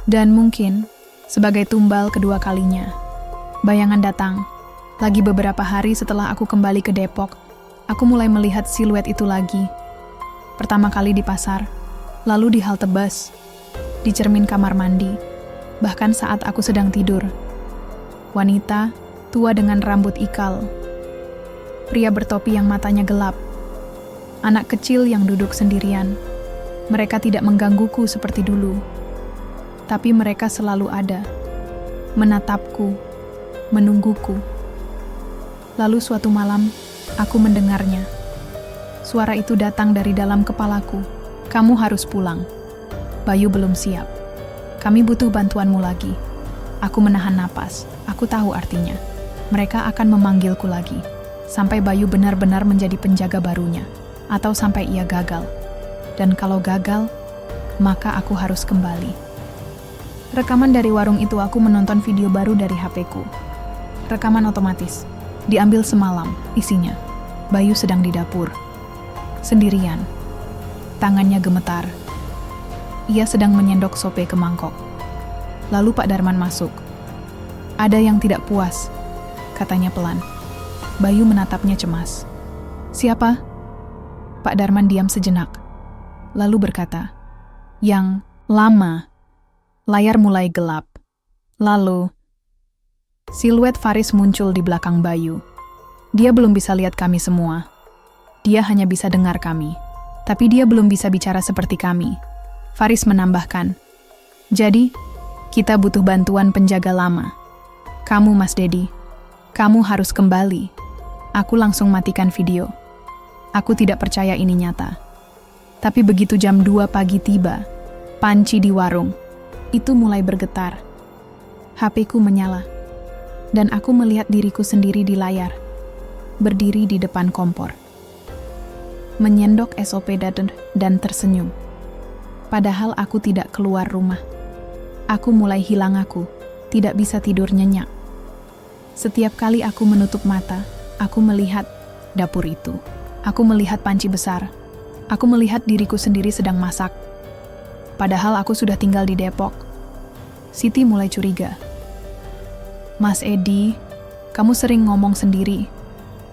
Dan mungkin, sebagai tumbal kedua kalinya. Bayangan datang. Lagi beberapa hari setelah aku kembali ke Depok, aku mulai melihat siluet itu lagi. Pertama kali di pasar, lalu di halte bus, di cermin kamar mandi, bahkan saat aku sedang tidur. Wanita, tua dengan rambut ikal. Pria bertopi yang matanya gelap. Anak kecil yang duduk sendirian. Mereka tidak menggangguku seperti dulu. Tapi mereka selalu ada. Menatapku, menungguku. Lalu suatu malam, aku mendengarnya. Suara itu datang dari dalam kepalaku. Kamu harus pulang. Bayu belum siap. Kami butuh bantuanmu lagi. Aku menahan napas. Aku tahu artinya. Mereka akan memanggilku lagi. Sampai Bayu benar-benar menjadi penjaga barunya. Atau sampai ia gagal. Dan kalau gagal, maka aku harus kembali. Rekaman dari warung itu aku menonton video baru dari HP-ku. Rekaman otomatis. Diambil semalam, isinya. Bayu sedang di dapur. Sendirian. Tangannya gemetar. Ia sedang menyendok sope ke mangkok. Lalu Pak Darman masuk. Ada yang tidak puas, katanya pelan. Bayu menatapnya cemas. Siapa? Pak Darman diam sejenak. Lalu berkata, yang lama. Layar mulai gelap. Lalu, siluet Faris muncul di belakang Bayu. Dia belum bisa lihat kami semua. Dia hanya bisa dengar kami. Tapi dia belum bisa bicara seperti kami. Faris menambahkan, jadi, kita butuh bantuan penjaga lama. Kamu, Mas Dedi. Kamu harus kembali. Aku langsung matikan video. Aku tidak percaya ini nyata. Tapi begitu jam 2 pagi tiba, panci di warung itu mulai bergetar. HP-ku menyala, dan aku melihat diriku sendiri di layar, berdiri di depan kompor, menyendok SOP dan tersenyum. Padahal aku tidak keluar rumah. Aku mulai hilang aku, tidak bisa tidur nyenyak. Setiap kali aku menutup mata, aku melihat dapur itu. Aku melihat panci besar. Aku melihat diriku sendiri sedang masak. Padahal aku sudah tinggal di Depok. Siti mulai curiga. Mas Edi, kamu sering ngomong sendiri.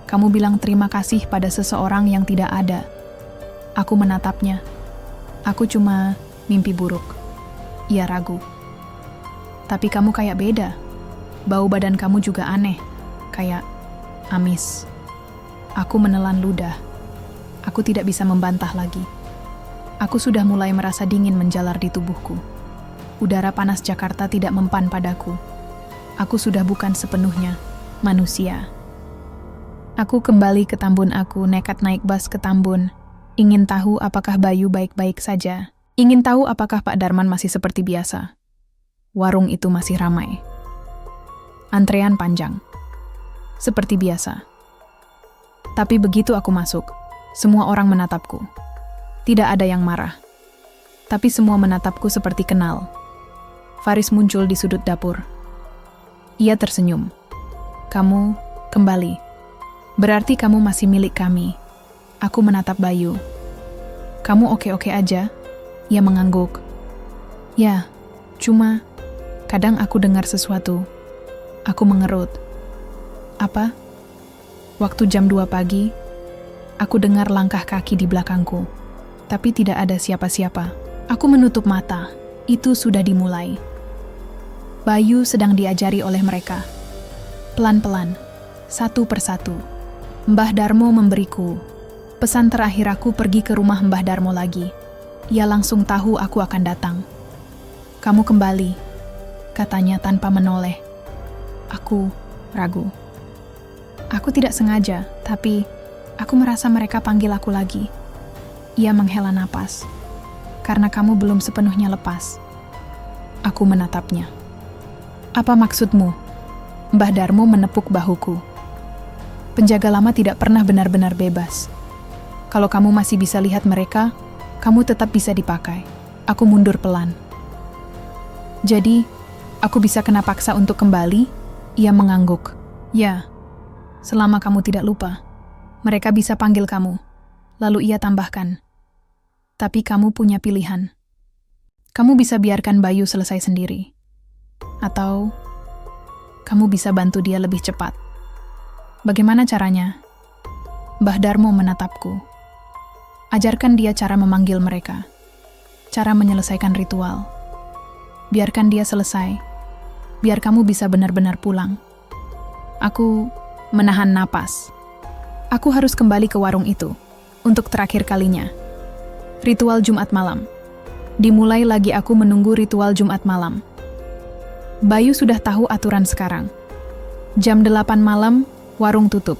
Kamu bilang terima kasih pada seseorang yang tidak ada. Aku menatapnya. Aku cuma mimpi buruk. Ia ragu. Tapi kamu kayak beda. Bau badan kamu juga aneh. Kayak amis. Aku menelan ludah. Aku tidak bisa membantah lagi. Aku sudah mulai merasa dingin menjalar di tubuhku. Udara panas Jakarta tidak mempan padaku. Aku sudah bukan sepenuhnya manusia. Aku kembali ke Tambun aku, nekat naik bus ke Tambun. Ingin tahu apakah Bayu baik-baik saja. Ingin tahu apakah Pak Darman masih seperti biasa. Warung itu masih ramai. Antrean panjang. Seperti biasa. Tapi begitu aku masuk, semua orang menatapku. Tidak ada yang marah. Tapi semua menatapku seperti kenal. Faris muncul di sudut dapur. Ia tersenyum. Kamu kembali. Berarti kamu masih milik kami. Aku menatap Bayu. Kamu oke-oke aja? Ia mengangguk. Ya, cuma kadang aku dengar sesuatu. Aku mengerut. Apa? Waktu jam 2 pagi, aku dengar langkah kaki di belakangku. Tapi tidak ada siapa-siapa. Aku menutup mata. Itu sudah dimulai. Bayu sedang diajari oleh mereka. Pelan-pelan, satu persatu. Mbah Darmo memberiku. Pesan terakhir aku pergi ke rumah Mbah Darmo lagi. Ia langsung tahu aku akan datang. Kamu kembali, katanya tanpa menoleh. Aku ragu. Aku tidak sengaja, tapi aku merasa mereka panggil aku lagi. Ia menghela napas. Karena kamu belum sepenuhnya lepas. Aku menatapnya. Apa maksudmu? Mbah Darmo menepuk bahuku. Penjaga lama tidak pernah benar-benar bebas. Kalau kamu masih bisa lihat mereka, kamu tetap bisa dipakai. Aku mundur pelan. Jadi, aku bisa kena paksa untuk kembali? Ia mengangguk. Ya, selama kamu tidak lupa. Mereka bisa panggil kamu. Lalu ia tambahkan. Tapi kamu punya pilihan. Kamu bisa biarkan Bayu selesai sendiri. Atau kamu bisa bantu dia lebih cepat. Bagaimana caranya? Mbah Darmo menatapku. Ajarkan dia cara memanggil mereka. Cara menyelesaikan ritual. Biarkan dia selesai. Biar kamu bisa benar-benar pulang. Aku menahan napas. Aku harus kembali ke warung itu. Untuk terakhir kalinya. Ritual Jumat malam. Dimulai lagi aku menunggu ritual Jumat malam. Bayu sudah tahu aturan sekarang. Jam 8 malam, warung tutup.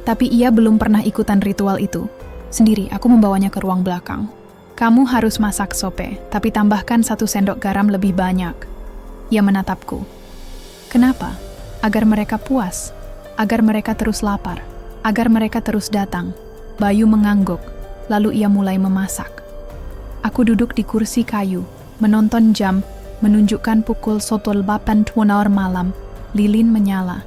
Tapi ia belum pernah ikutan ritual itu. Sendiri, aku membawanya ke ruang belakang. Kamu harus masak sope, tapi tambahkan 1 sendok garam lebih banyak. Ia menatapku. Kenapa? Agar mereka puas. Agar mereka terus lapar. Agar mereka terus datang. Bayu mengangguk. Lalu ia mulai memasak. Aku duduk di kursi kayu, menonton jam, menunjukkan pukul 8 malam. Lilin menyala.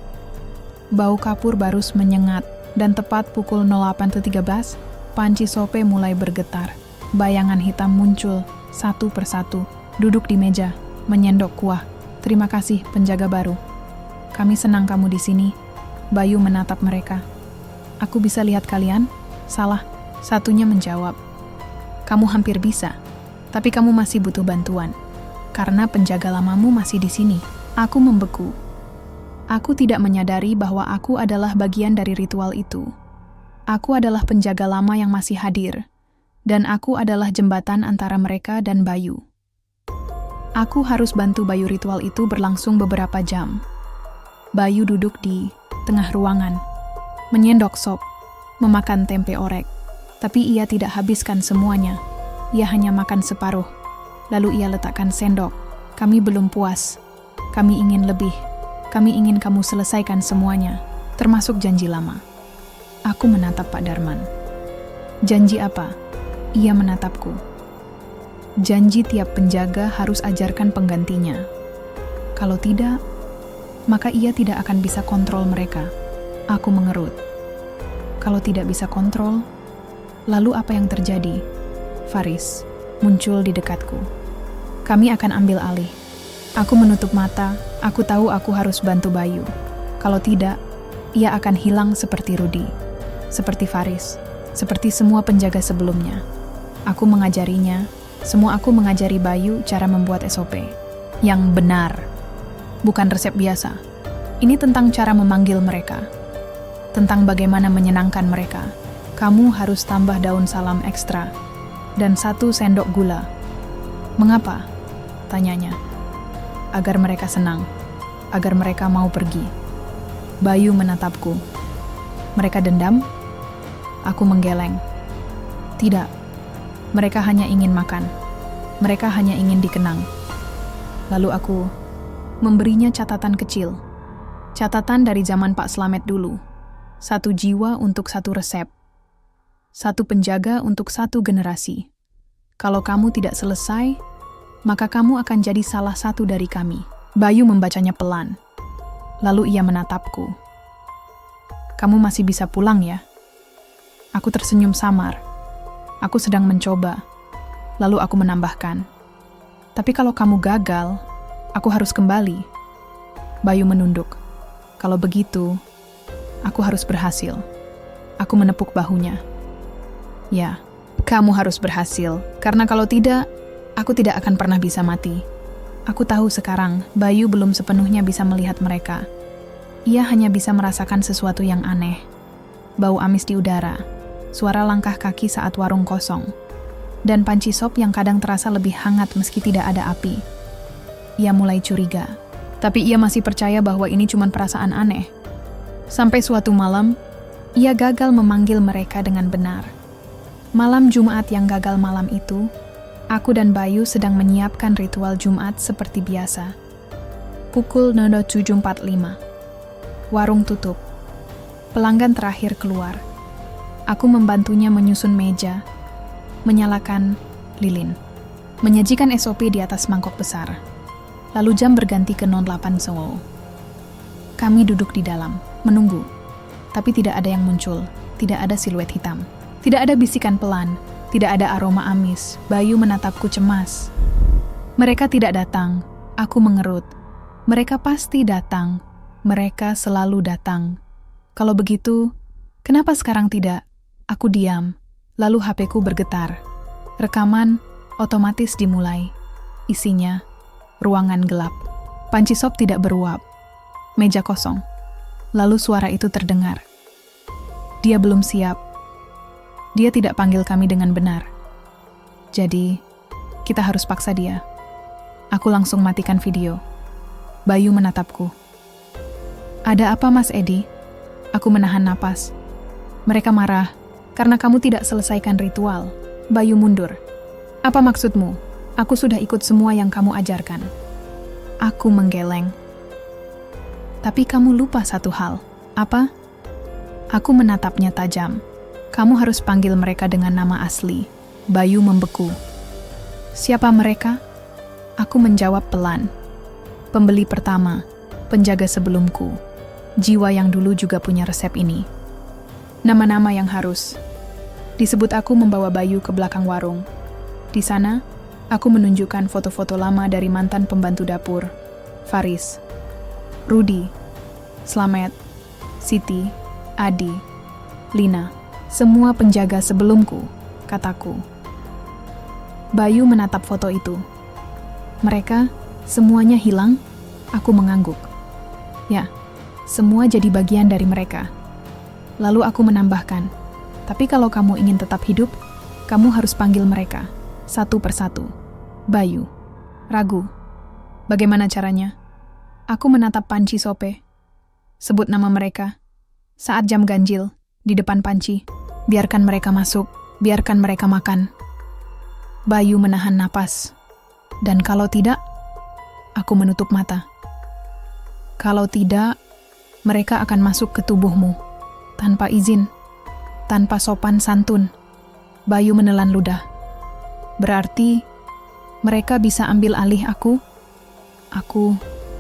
Bau kapur barus menyengat, dan tepat pukul 08.13, panci sope mulai bergetar. Bayangan hitam muncul, satu persatu, duduk di meja, menyendok kuah. Terima kasih, penjaga baru. Kami senang kamu di sini. Bayu menatap mereka. Aku bisa lihat kalian? Salah, satunya menjawab. Kamu hampir bisa, tapi kamu masih butuh bantuan. Karena penjaga lamamu masih di sini. Aku membeku. Aku tidak menyadari bahwa aku adalah bagian dari ritual itu. Aku adalah penjaga lama yang masih hadir. Dan aku adalah jembatan antara mereka dan Bayu. Aku harus bantu Bayu ritual itu berlangsung beberapa jam. Bayu duduk di tengah ruangan, menyendok sop, memakan tempe orek. Tapi ia tidak habiskan semuanya. Ia hanya makan separuh. Lalu ia letakkan sendok. Kami belum puas. Kami ingin lebih. Kami ingin kamu selesaikan semuanya, termasuk janji lama. Aku menatap Pak Darman. Janji apa? Ia menatapku. Janji tiap penjaga harus ajarkan penggantinya. Kalau tidak, maka ia tidak akan bisa kontrol mereka. Aku mengerut. Kalau tidak bisa kontrol, lalu apa yang terjadi? Faris muncul di dekatku. Kami akan ambil alih. Aku menutup mata. Aku tahu aku harus bantu Bayu. Kalau tidak, ia akan hilang seperti Rudi, seperti Faris, seperti semua penjaga sebelumnya. Aku mengajarinya. Aku mengajari Bayu cara membuat SOP yang benar. Bukan resep biasa. Ini tentang cara memanggil mereka. Tentang bagaimana menyenangkan mereka. Kamu harus tambah daun salam ekstra. Dan 1 sendok gula. Mengapa? Tanyanya. Agar mereka senang. Agar mereka mau pergi. Bayu menatapku. Mereka dendam? Aku menggeleng. Tidak. Mereka hanya ingin makan. Mereka hanya ingin dikenang. Lalu aku memberinya catatan kecil. Catatan dari zaman Pak Slamet dulu. 1 jiwa untuk 1 resep. 1 penjaga untuk 1 generasi. Kalau kamu tidak selesai, maka kamu akan jadi salah satu dari kami. Bayu membacanya pelan. Lalu ia menatapku. Kamu masih bisa pulang ya? Aku tersenyum samar. Aku sedang mencoba. Lalu aku menambahkan. Tapi kalau kamu gagal, aku harus kembali. Bayu menunduk. Kalau begitu, aku harus berhasil. Aku menepuk bahunya. Ya, kamu harus berhasil. Karena kalau tidak, aku tidak akan pernah bisa mati. Aku tahu sekarang, Bayu belum sepenuhnya bisa melihat mereka. Ia hanya bisa merasakan sesuatu yang aneh. Bau amis di udara, suara langkah kaki saat warung kosong, dan panci sop yang kadang terasa lebih hangat meski tidak ada api. Ia mulai curiga, tapi ia masih percaya bahwa ini cuma perasaan aneh. Sampai suatu malam, ia gagal memanggil mereka dengan benar. Malam Jumat yang gagal malam itu, aku dan Bayu sedang menyiapkan ritual Jumat seperti biasa. Pukul 07.45. Warung tutup. Pelanggan terakhir keluar. Aku membantunya menyusun meja, menyalakan lilin, menyajikan SOP di atas mangkok besar. Lalu jam berganti ke 08.00. Kami duduk di dalam, menunggu. Tapi tidak ada yang muncul, tidak ada siluet hitam. Tidak ada bisikan pelan, tidak ada aroma amis. Bayu menatapku cemas. Mereka tidak datang, aku mengerut. Mereka pasti datang, mereka selalu datang. Kalau begitu, kenapa sekarang tidak? Aku diam, lalu HP-ku bergetar. Rekaman otomatis dimulai. Isinya, ruangan gelap. Panci sop tidak beruap. Meja kosong. Lalu suara itu terdengar. Dia belum siap. Dia tidak panggil kami dengan benar. Jadi, kita harus paksa dia. Aku langsung matikan video. Bayu menatapku. Ada apa, Mas Edi? Aku menahan napas. Mereka marah karena kamu tidak selesaikan ritual. Bayu mundur. Apa maksudmu? Aku sudah ikut semua yang kamu ajarkan. Aku menggeleng. Tapi kamu lupa satu hal. Apa? Aku menatapnya tajam. Kamu harus panggil mereka dengan nama asli. Bayu membeku. Siapa mereka? Aku menjawab pelan. Pembeli pertama, penjaga sebelumku. Jiwa yang dulu juga punya resep ini. Nama-nama yang harus. Disebut aku membawa Bayu ke belakang warung. Di sana, aku menunjukkan foto-foto lama dari mantan pembantu dapur. Faris, Rudi, Slamet, Siti, Adi, Lina. Semua penjaga sebelumku, kataku. Bayu menatap foto itu. Mereka semuanya hilang, aku mengangguk. Ya, semua jadi bagian dari mereka. Lalu aku menambahkan, tapi kalau kamu ingin tetap hidup, kamu harus panggil mereka, satu persatu. Bayu, ragu. Bagaimana caranya? Aku menatap panci sope. Sebut nama mereka. Saat jam ganjil, di depan panci. Biarkan mereka masuk, biarkan mereka makan. Bayu menahan napas. Dan kalau tidak, aku menutup mata. Kalau tidak, mereka akan masuk ke tubuhmu. Tanpa izin, tanpa sopan santun. Bayu menelan ludah. Berarti, mereka bisa ambil alih aku? Aku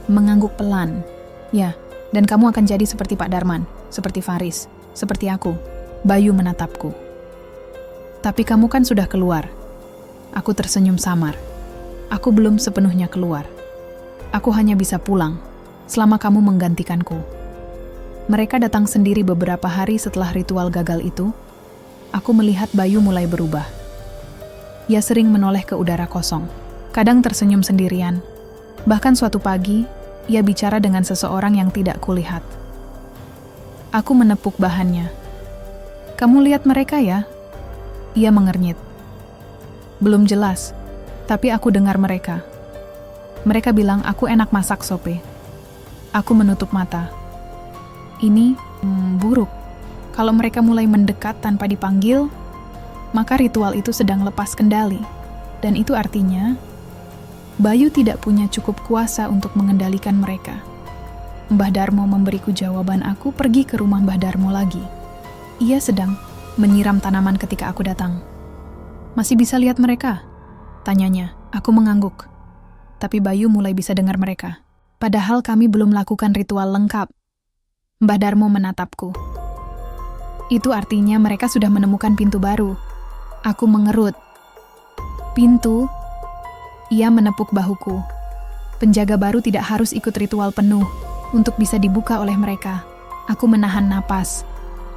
mengangguk pelan. Ya, dan kamu akan jadi seperti Pak Darman, seperti Faris, seperti aku. Bayu menatapku. Tapi kamu kan sudah keluar. Aku tersenyum samar. Aku belum sepenuhnya keluar. Aku hanya bisa pulang selama kamu menggantikanku. Mereka datang sendiri beberapa hari setelah ritual gagal itu. Aku melihat Bayu mulai berubah. Ia sering menoleh ke udara kosong. Kadang tersenyum sendirian. Bahkan suatu pagi, ia bicara dengan seseorang yang tidak kulihat. Aku menepuk bahannya. Kamu lihat mereka ya? Ia mengernyit. Belum jelas, tapi aku dengar mereka. Mereka bilang aku enak masak sope. Aku menutup mata. Ini buruk. Kalau mereka mulai mendekat tanpa dipanggil, maka ritual itu sedang lepas kendali. Dan itu artinya, Bayu tidak punya cukup kuasa untuk mengendalikan mereka. Mbah Darmo memberiku jawaban aku pergi ke rumah Mbah Darmo lagi. Ia sedang menyiram tanaman ketika aku datang. Masih bisa lihat mereka? Tanyanya. Aku mengangguk. Tapi Bayu mulai bisa dengar mereka. Padahal kami belum melakukan ritual lengkap. Mbah Darmo menatapku. Itu artinya mereka sudah menemukan pintu baru. Aku mengerut. Pintu? Ia menepuk bahuku. Penjaga baru tidak harus ikut ritual penuh untuk bisa dibuka oleh mereka. Aku menahan napas.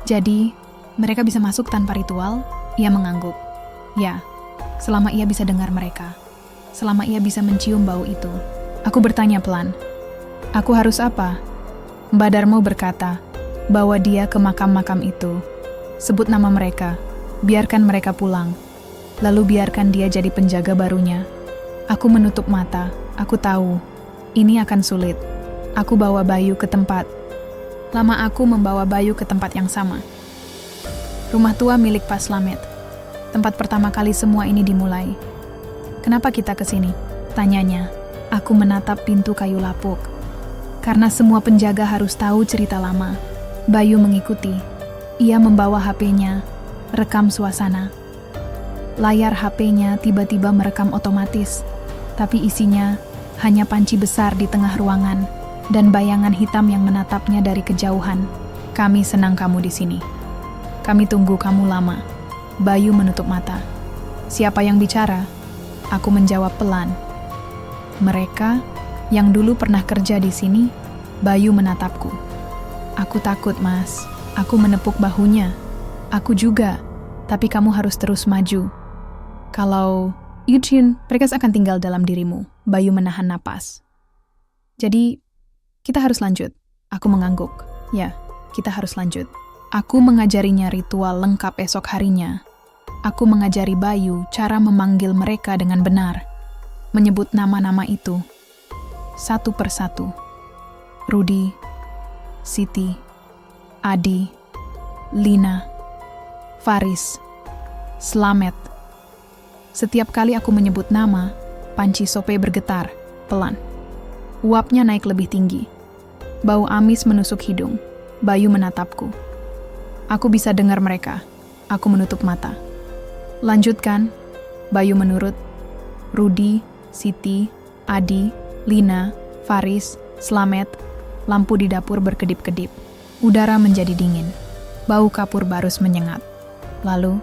Jadi, mereka bisa masuk tanpa ritual? Ia mengangguk. Ya, selama ia bisa dengar mereka. Selama ia bisa mencium bau itu. Aku bertanya pelan. Aku harus apa? Mbah Darmo berkata bahwa dia ke makam-makam itu. Sebut nama mereka. Biarkan mereka pulang. Lalu biarkan dia jadi penjaga barunya. Aku menutup mata. Aku tahu. Ini akan sulit. Aku bawa Bayu ke tempat. Lama aku membawa Bayu ke tempat yang sama. Rumah tua milik Pak Slamet. Tempat pertama kali semua ini dimulai. Kenapa kita ke sini? Tanyanya. Aku menatap pintu kayu lapuk. Karena semua penjaga harus tahu cerita lama. Bayu mengikuti. Ia membawa HP-nya, rekam suasana. Layar HP-nya tiba-tiba merekam otomatis. Tapi isinya hanya panci besar di tengah ruangan dan bayangan hitam yang menatapnya dari kejauhan. Kami senang kamu di sini. Kami tunggu kamu lama. Bayu menutup mata. Siapa yang bicara? Aku menjawab pelan. Mereka yang dulu pernah kerja di sini. Bayu menatapku. Aku takut, Mas. Aku menepuk bahunya. Aku juga. Tapi kamu harus terus maju. Kalau Eugene, mereka akan tinggal dalam dirimu. Bayu menahan napas. Jadi, kita harus lanjut. Aku mengangguk. Ya, kita harus lanjut. Aku mengajarinya ritual lengkap esok harinya. Aku mengajari Bayu cara memanggil mereka dengan benar. Menyebut nama-nama itu. Satu persatu. Rudy, Siti, Adi, Lina, Faris, Slamet. Setiap kali aku menyebut nama, panci sope bergetar, pelan. Uapnya naik lebih tinggi. Bau amis menusuk hidung. Bayu menatapku. Aku bisa dengar mereka. Aku menutup mata. Lanjutkan. Bayu menurut. Rudy, Siti, Adi, Lina, Faris, Slamet. Lampu di dapur berkedip-kedip. Udara menjadi dingin. Bau kapur barus menyengat. Lalu,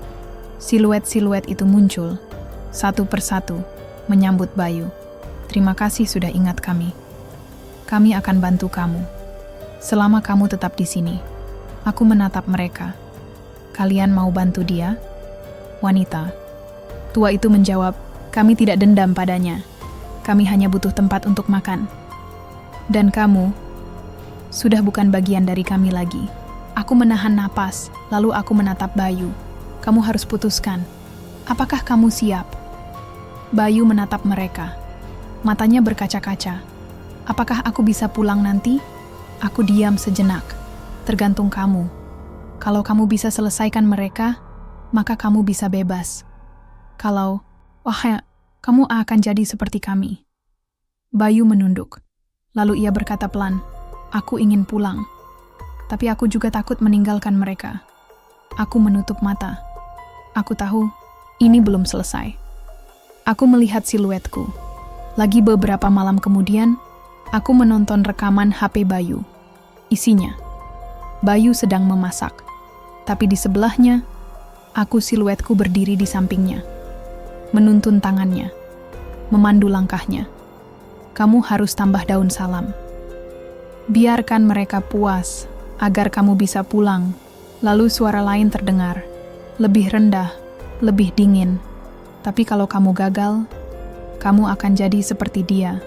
siluet-siluet itu muncul. Satu persatu, menyambut Bayu. Terima kasih sudah ingat kami. Kami akan bantu kamu. Selama kamu tetap di sini. Aku menatap mereka. Kalian mau bantu dia? Wanita. Tua itu menjawab, kami tidak dendam padanya. Kami hanya butuh tempat untuk makan. Dan kamu sudah bukan bagian dari kami lagi. Aku menahan napas, lalu aku menatap Bayu. Kamu harus putuskan. Apakah kamu siap? Bayu menatap mereka. Matanya berkaca-kaca. Apakah aku bisa pulang nanti? Aku diam sejenak. Tergantung kamu. Kalau kamu bisa selesaikan mereka, maka kamu bisa bebas. Kalau, kamu akan jadi seperti kami. Bayu menunduk. Lalu ia berkata pelan, aku ingin pulang. Tapi aku juga takut meninggalkan mereka. Aku menutup mata. Aku tahu, ini belum selesai. Aku melihat siluetku. Lagi beberapa malam kemudian, aku menonton rekaman HP Bayu. Isinya, Bayu sedang memasak. Tapi di sebelahnya, aku siluetku berdiri di sampingnya. Menuntun tangannya. Memandu langkahnya. Kamu harus tambah daun salam. Biarkan mereka puas, agar kamu bisa pulang. Lalu suara lain terdengar. Lebih rendah, lebih dingin. Tapi kalau kamu gagal, kamu akan jadi seperti dia.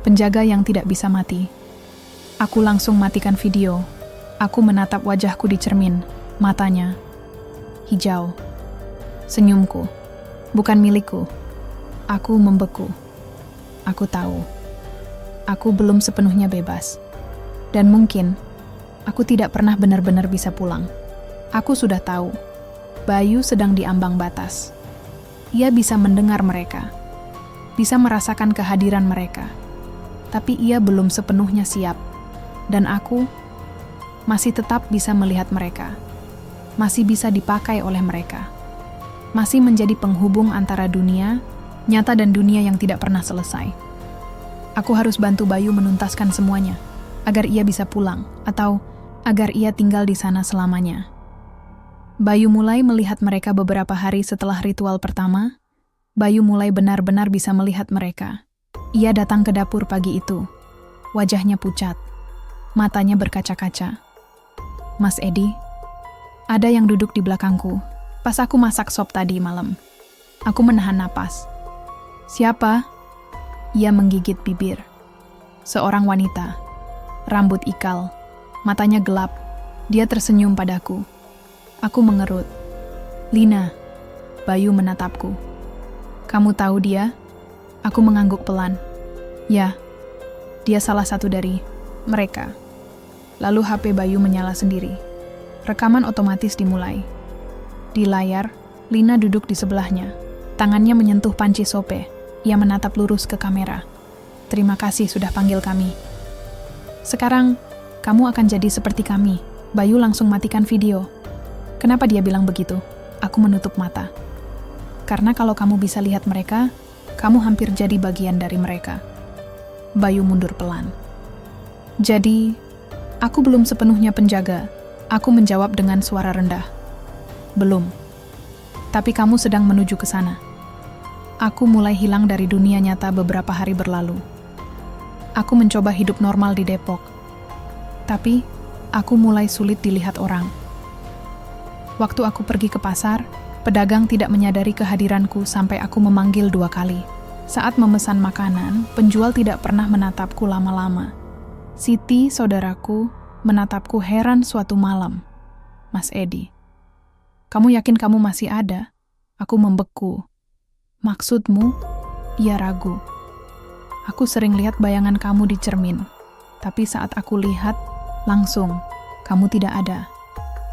Penjaga yang tidak bisa mati. Aku langsung matikan video. Aku menatap wajahku di cermin. Matanya hijau. Senyumku bukan milikku. Aku membeku. Aku tahu. Aku belum sepenuhnya bebas. Dan mungkin aku tidak pernah benar-benar bisa pulang. Aku sudah tahu. Bayu sedang di ambang batas. Ia bisa mendengar mereka. Bisa merasakan kehadiran mereka. Tapi ia belum sepenuhnya siap. Dan aku masih tetap bisa melihat mereka. Masih bisa dipakai oleh mereka. Masih menjadi penghubung antara dunia nyata dan dunia yang tidak pernah selesai. Aku harus bantu Bayu menuntaskan semuanya, agar ia bisa pulang, atau agar ia tinggal di sana selamanya. Bayu mulai melihat mereka beberapa hari setelah ritual pertama. Bayu mulai benar-benar bisa melihat mereka. Ia datang ke dapur pagi itu. Wajahnya pucat. Matanya berkaca-kaca. Mas Edi, ada yang duduk di belakangku. Pas aku masak sop tadi malam. Aku menahan napas. Siapa? Ia menggigit bibir. Seorang wanita. Rambut ikal. Matanya gelap. Dia tersenyum padaku. Aku mengerut. Lina. Bayu menatapku. Kamu tahu dia? Aku mengangguk pelan. Ya, dia salah satu dari mereka. Lalu HP Bayu menyala sendiri. Rekaman otomatis dimulai. Di layar, Lina duduk di sebelahnya. Tangannya menyentuh panci sope. Ia menatap lurus ke kamera. Terima kasih sudah panggil kami. Sekarang, kamu akan jadi seperti kami. Bayu langsung matikan video. Kenapa dia bilang begitu? Aku menutup mata. Karena kalau kamu bisa lihat mereka, kamu hampir jadi bagian dari mereka. Bayu mundur pelan. Jadi, aku belum sepenuhnya penjaga. Aku menjawab dengan suara rendah. Belum. Tapi kamu sedang menuju ke sana. Aku mulai hilang dari dunia nyata beberapa hari berlalu. Aku mencoba hidup normal di Depok. Tapi, aku mulai sulit dilihat orang. Waktu aku pergi ke pasar, pedagang tidak menyadari kehadiranku sampai aku memanggil 2 kali. Saat memesan makanan, penjual tidak pernah menatapku lama-lama. Siti, saudaraku, menatapku heran suatu malam. Mas Edi, kamu yakin kamu masih ada? Aku membeku. Maksudmu? Ia ragu. Aku sering lihat bayangan kamu di cermin. Tapi saat aku lihat, langsung, kamu tidak ada.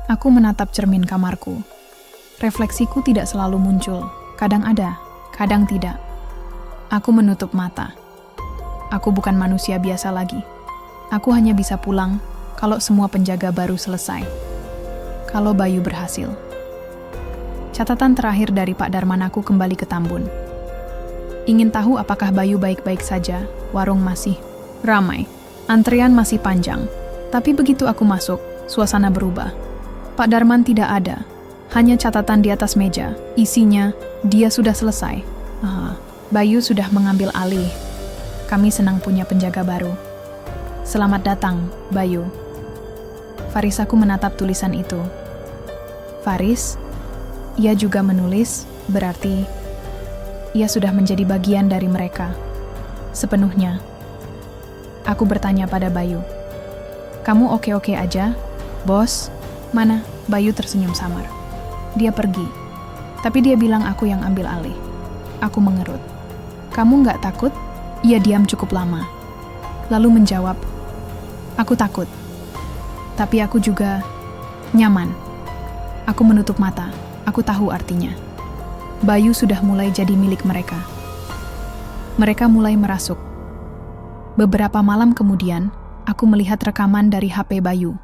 Aku menatap cermin kamarku. Refleksiku tidak selalu muncul. Kadang ada, kadang tidak. Aku menutup mata. Aku bukan manusia biasa lagi. Aku hanya bisa pulang kalau semua penjaga baru selesai. Kalau Bayu berhasil. Catatan terakhir dari Pak Darman, aku kembali ke Tambun. Ingin tahu apakah Bayu baik-baik saja? Warung masih ramai. Antrian masih panjang. Tapi begitu aku masuk, suasana berubah. Pak Darman tidak ada. Hanya catatan di atas meja. Isinya, dia sudah selesai. Bayu sudah mengambil alih. Kami senang punya penjaga baru. Selamat datang, Bayu. Faris, aku menatap tulisan itu. Faris? Ia juga menulis, berarti ia sudah menjadi bagian dari mereka. Sepenuhnya. Aku bertanya pada Bayu. Kamu oke-oke aja, bos? Mana? Bayu tersenyum samar. Dia pergi. Tapi dia bilang aku yang ambil alih. Aku mengerut. Kamu nggak takut? Ia diam cukup lama. Lalu menjawab, Aku takut. Tapi aku juga nyaman. Aku menutup mata. Aku tahu artinya. Bayu sudah mulai jadi milik mereka. Mereka mulai merasuk. Beberapa malam kemudian, aku melihat rekaman dari HP Bayu.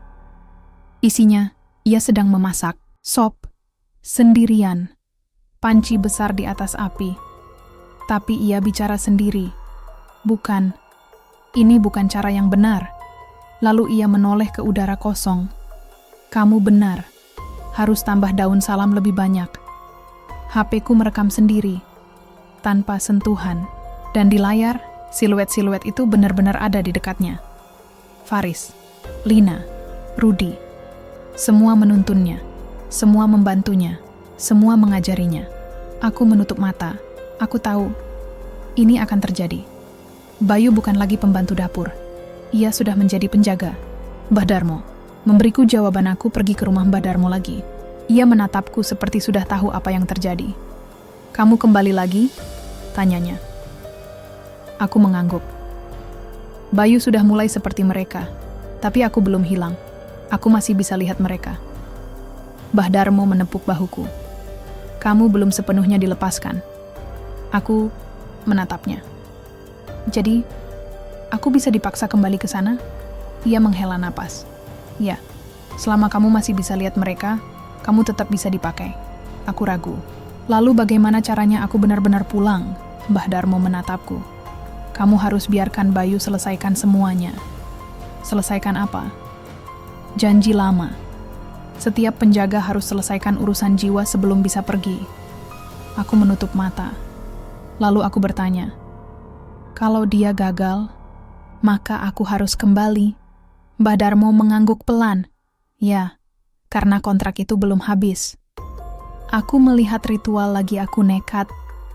Isinya, ia sedang memasak sop sendirian. Panci besar di atas api. Tapi ia bicara sendiri. Bukan. Ini bukan cara yang benar. Lalu ia menoleh ke udara kosong. Kamu benar. Harus tambah daun salam lebih banyak. HP-ku merekam sendiri. Tanpa sentuhan. Dan di layar, siluet-siluet itu benar-benar ada di dekatnya. Faris, Lina, Rudi. Semua menuntunnya. Semua membantunya. Semua mengajarinya. Aku menutup mata. Aku tahu. Ini akan terjadi. Bayu bukan lagi pembantu dapur. Ia sudah menjadi penjaga. Mbah Darmo memberiku jawaban. Aku pergi ke rumah Mbah Darmo lagi. Ia menatapku seperti sudah tahu apa yang terjadi. Kamu kembali lagi? Tanyanya. Aku mengangguk. Bayu sudah mulai seperti mereka, tapi aku belum hilang. Aku masih bisa lihat mereka. Mbah Darmo menepuk bahuku. Kamu belum sepenuhnya dilepaskan. Aku menatapnya. Jadi, aku bisa dipaksa kembali ke sana? Ia menghela napas. Ya, selama kamu masih bisa lihat mereka, kamu tetap bisa dipakai. Aku ragu. Lalu bagaimana caranya aku benar-benar pulang? Mbah Darmo menatapku. Kamu harus biarkan Bayu selesaikan semuanya. Selesaikan apa? Janji lama. Setiap penjaga harus selesaikan urusan jiwa sebelum bisa pergi. Aku menutup mata. Lalu aku bertanya, kalau dia gagal, maka aku harus kembali. Mbah Darmo mengangguk pelan. Ya, karena kontrak itu belum habis. Aku melihat ritual lagi. Aku nekat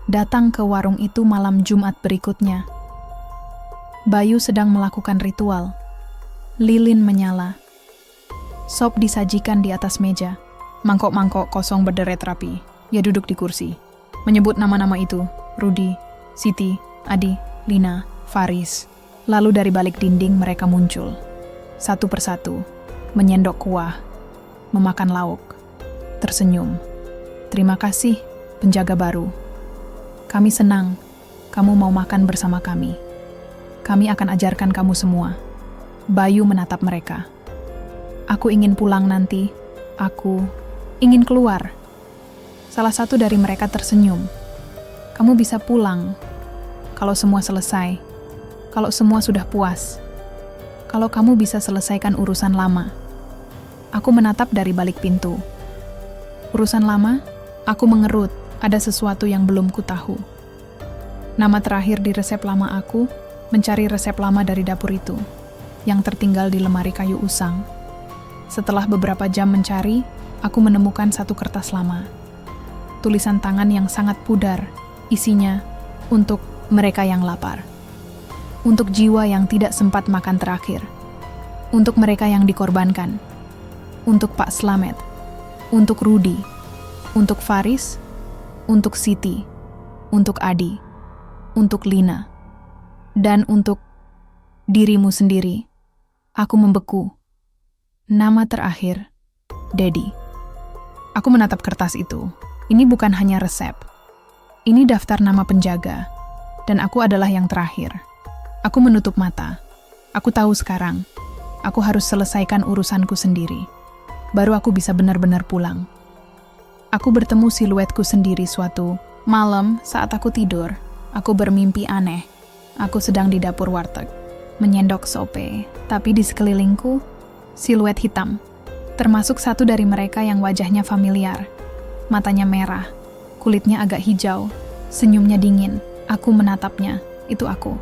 datang ke warung itu malam Jumat berikutnya. Bayu sedang melakukan ritual. Lilin menyala. Sop disajikan di atas meja. Mangkok-mangkok kosong berderet rapi. Ia duduk di kursi. Menyebut nama-nama itu. Rudi, Siti, Adi, Lina, Faris. Lalu dari balik dinding mereka muncul. Satu persatu. Menyendok kuah. Memakan lauk. Tersenyum. Terima kasih, penjaga baru. Kami senang. Kamu mau makan bersama kami. Kami akan ajarkan kamu semua. Bayu menatap mereka. Aku ingin pulang nanti. Aku ingin keluar. Salah satu dari mereka tersenyum. Kamu bisa pulang kalau semua selesai. Kalau semua sudah puas. Kalau kamu bisa selesaikan urusan lama. Aku menatap dari balik pintu. Urusan lama? Aku mengerut. Ada sesuatu yang belum ku tahu. Nama terakhir di resep lama aku, mencari resep lama dari dapur itu, yang tertinggal di lemari kayu usang. Setelah beberapa jam mencari, aku menemukan satu kertas lama. Tulisan tangan yang sangat pudar, isinya untuk mereka yang lapar. Untuk jiwa yang tidak sempat makan terakhir. Untuk mereka yang dikorbankan. Untuk Pak Slamet. Untuk Rudi. Untuk Faris. Untuk Siti. Untuk Adi. Untuk Lina. Dan untuk dirimu sendiri. Aku membeku. Nama terakhir, Dedi. Aku menatap kertas itu. Ini bukan hanya resep. Ini daftar nama penjaga. Dan aku adalah yang terakhir. Aku menutup mata. Aku tahu sekarang. Aku harus selesaikan urusanku sendiri. Baru aku bisa benar-benar pulang. Aku bertemu siluetku sendiri suatu malam saat aku tidur. Aku bermimpi aneh. Aku sedang di dapur warteg. Menyendok sope. Tapi di sekelilingku, siluet hitam. Termasuk satu dari mereka yang wajahnya familiar. Matanya merah. Kulitnya agak hijau. Senyumnya dingin. Aku menatapnya. Itu aku.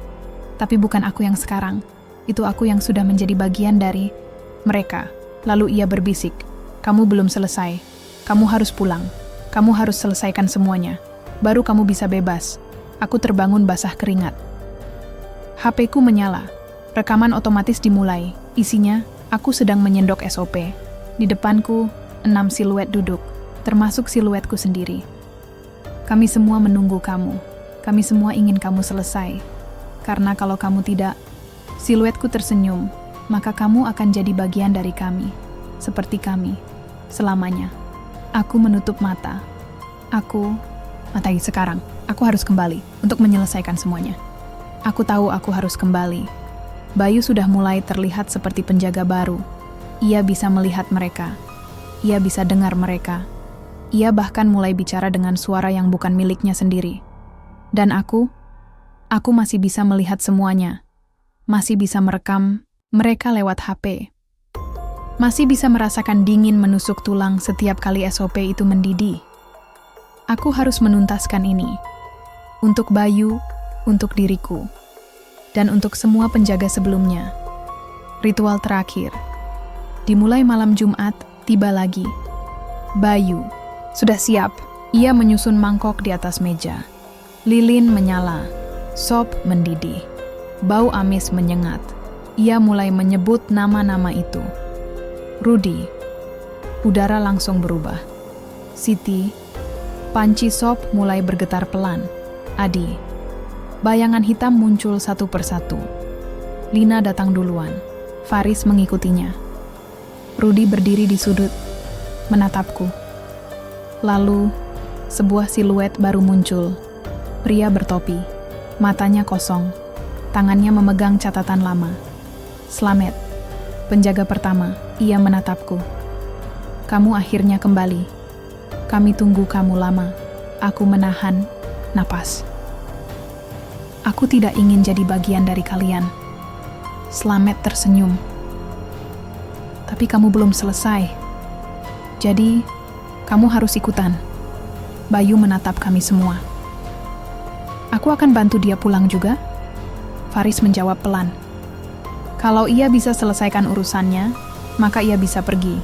Tapi bukan aku yang sekarang. Itu aku yang sudah menjadi bagian dari mereka. Lalu ia berbisik, kamu belum selesai. Kamu harus pulang. Kamu harus selesaikan semuanya. Baru kamu bisa bebas. Aku terbangun basah keringat. HP-ku menyala. Rekaman otomatis dimulai. Isinya, aku sedang menyendok SOP. Di depanku, 6 siluet duduk. Termasuk siluetku sendiri. Kami semua menunggu kamu. Kami semua ingin kamu selesai. Karena kalau kamu tidak, siluetku tersenyum, maka kamu akan jadi bagian dari kami, seperti kami, selamanya. Aku menutup mata. Matai sekarang, aku harus kembali untuk menyelesaikan semuanya. Aku tahu aku harus kembali. Bayu sudah mulai terlihat seperti penjaga baru. Ia bisa melihat mereka. Ia bisa dengar mereka. Ia bahkan mulai bicara dengan suara yang bukan miliknya sendiri. Dan aku masih bisa melihat semuanya. Masih bisa merekam mereka lewat HP. Masih bisa merasakan dingin menusuk tulang setiap kali SOP itu mendidih. Aku harus menuntaskan ini. Untuk Bayu, untuk diriku, dan untuk semua penjaga sebelumnya. Ritual terakhir. Dimulai malam Jumat, tiba lagi. Bayu sudah siap. Ia menyusun mangkok di atas meja. Lilin menyala. Sop mendidih. Bau amis menyengat. Ia mulai menyebut nama-nama itu. Rudi. Udara langsung berubah. Siti. Panci sop mulai bergetar pelan. Adi. Bayangan hitam muncul satu persatu. Lina datang duluan. Faris mengikutinya. Rudi berdiri di sudut, menatapku. Lalu, sebuah siluet baru muncul. Pria bertopi, matanya kosong, tangannya memegang catatan lama. Slamet, penjaga pertama, ia menatapku. Kamu akhirnya kembali. Kami tunggu kamu lama. Aku menahan napas. Aku tidak ingin jadi bagian dari kalian. Slamet tersenyum. Tapi kamu belum selesai. Jadi, kamu harus ikutan. Bayu menatap kami semua. Aku akan bantu dia pulang juga? Faris menjawab pelan. Kalau ia bisa selesaikan urusannya, maka ia bisa pergi.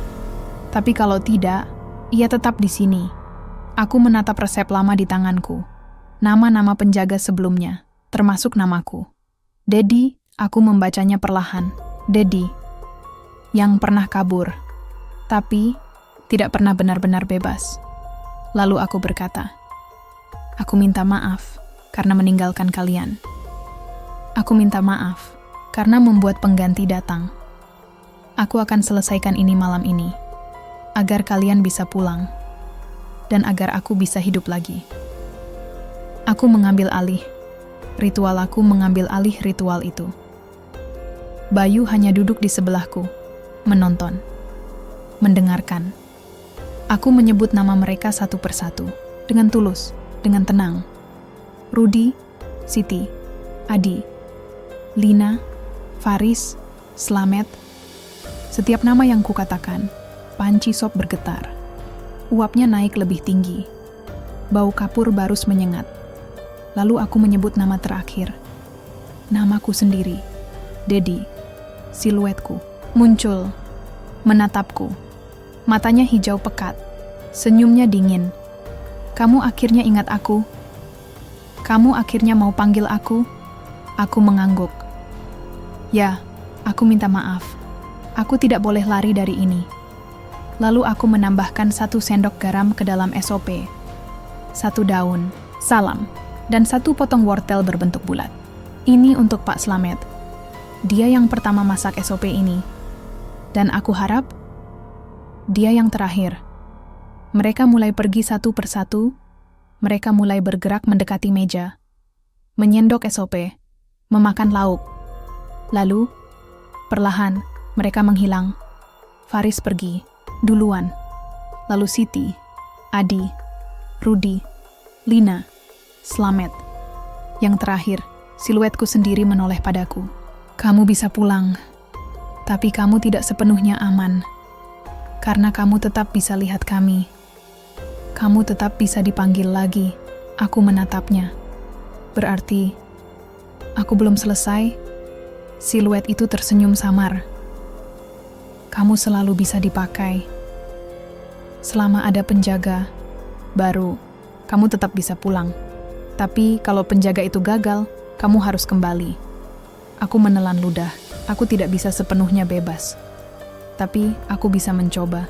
Tapi kalau tidak, ia tetap di sini. Aku menatap resep lama di tanganku. Nama-nama penjaga sebelumnya, termasuk namaku. Dedi, aku membacanya perlahan. Dedi. Yang pernah kabur, tapi tidak pernah benar-benar bebas. Lalu aku berkata, aku minta maaf karena meninggalkan kalian. Aku minta maaf karena membuat pengganti datang. Aku akan selesaikan ini malam ini, agar kalian bisa pulang, dan agar aku bisa hidup lagi. Aku mengambil alih. Ritual aku mengambil alih ritual itu. Bayu hanya duduk di sebelahku, menonton, mendengarkan. Aku menyebut nama mereka satu persatu, dengan tulus, dengan tenang. Rudi, Siti, Adi, Lina, Faris, Slamet. Setiap nama yang kukatakan, panci sop bergetar. Uapnya naik lebih tinggi. Bau kapur barus menyengat. Lalu aku menyebut nama terakhir. Namaku sendiri, Dedi. Siluetku muncul, menatapku. Matanya hijau pekat, senyumnya dingin. Kamu akhirnya ingat aku. Kamu akhirnya mau panggil aku. Aku mengangguk. Ya, aku minta maaf. Aku tidak boleh lari dari ini. Lalu aku menambahkan 1 sendok garam ke dalam SOP. 1 daun, salam, dan 1 potong wortel berbentuk bulat. Ini untuk Pak Slamet. Dia yang pertama masak SOP ini. Dan aku harap dia yang terakhir. Mereka mulai pergi satu persatu. Mereka mulai bergerak mendekati meja, menyendok SOP, memakan lauk. Lalu, perlahan, mereka menghilang. Faris pergi, duluan. Lalu Siti, Adi, Rudi, Lina, Slamet. Yang terakhir, siluetku sendiri menoleh padaku. Kamu bisa pulang. Tapi kamu tidak sepenuhnya aman, karena kamu tetap bisa lihat kami. Kamu tetap bisa dipanggil lagi. Aku menatapnya. Berarti, aku belum selesai. Siluet itu tersenyum samar. Kamu selalu bisa dipakai. Selama ada penjaga, baru kamu tetap bisa pulang. Tapi kalau penjaga itu gagal, kamu harus kembali. Aku menelan ludah. Aku tidak bisa sepenuhnya bebas. Tapi aku bisa mencoba.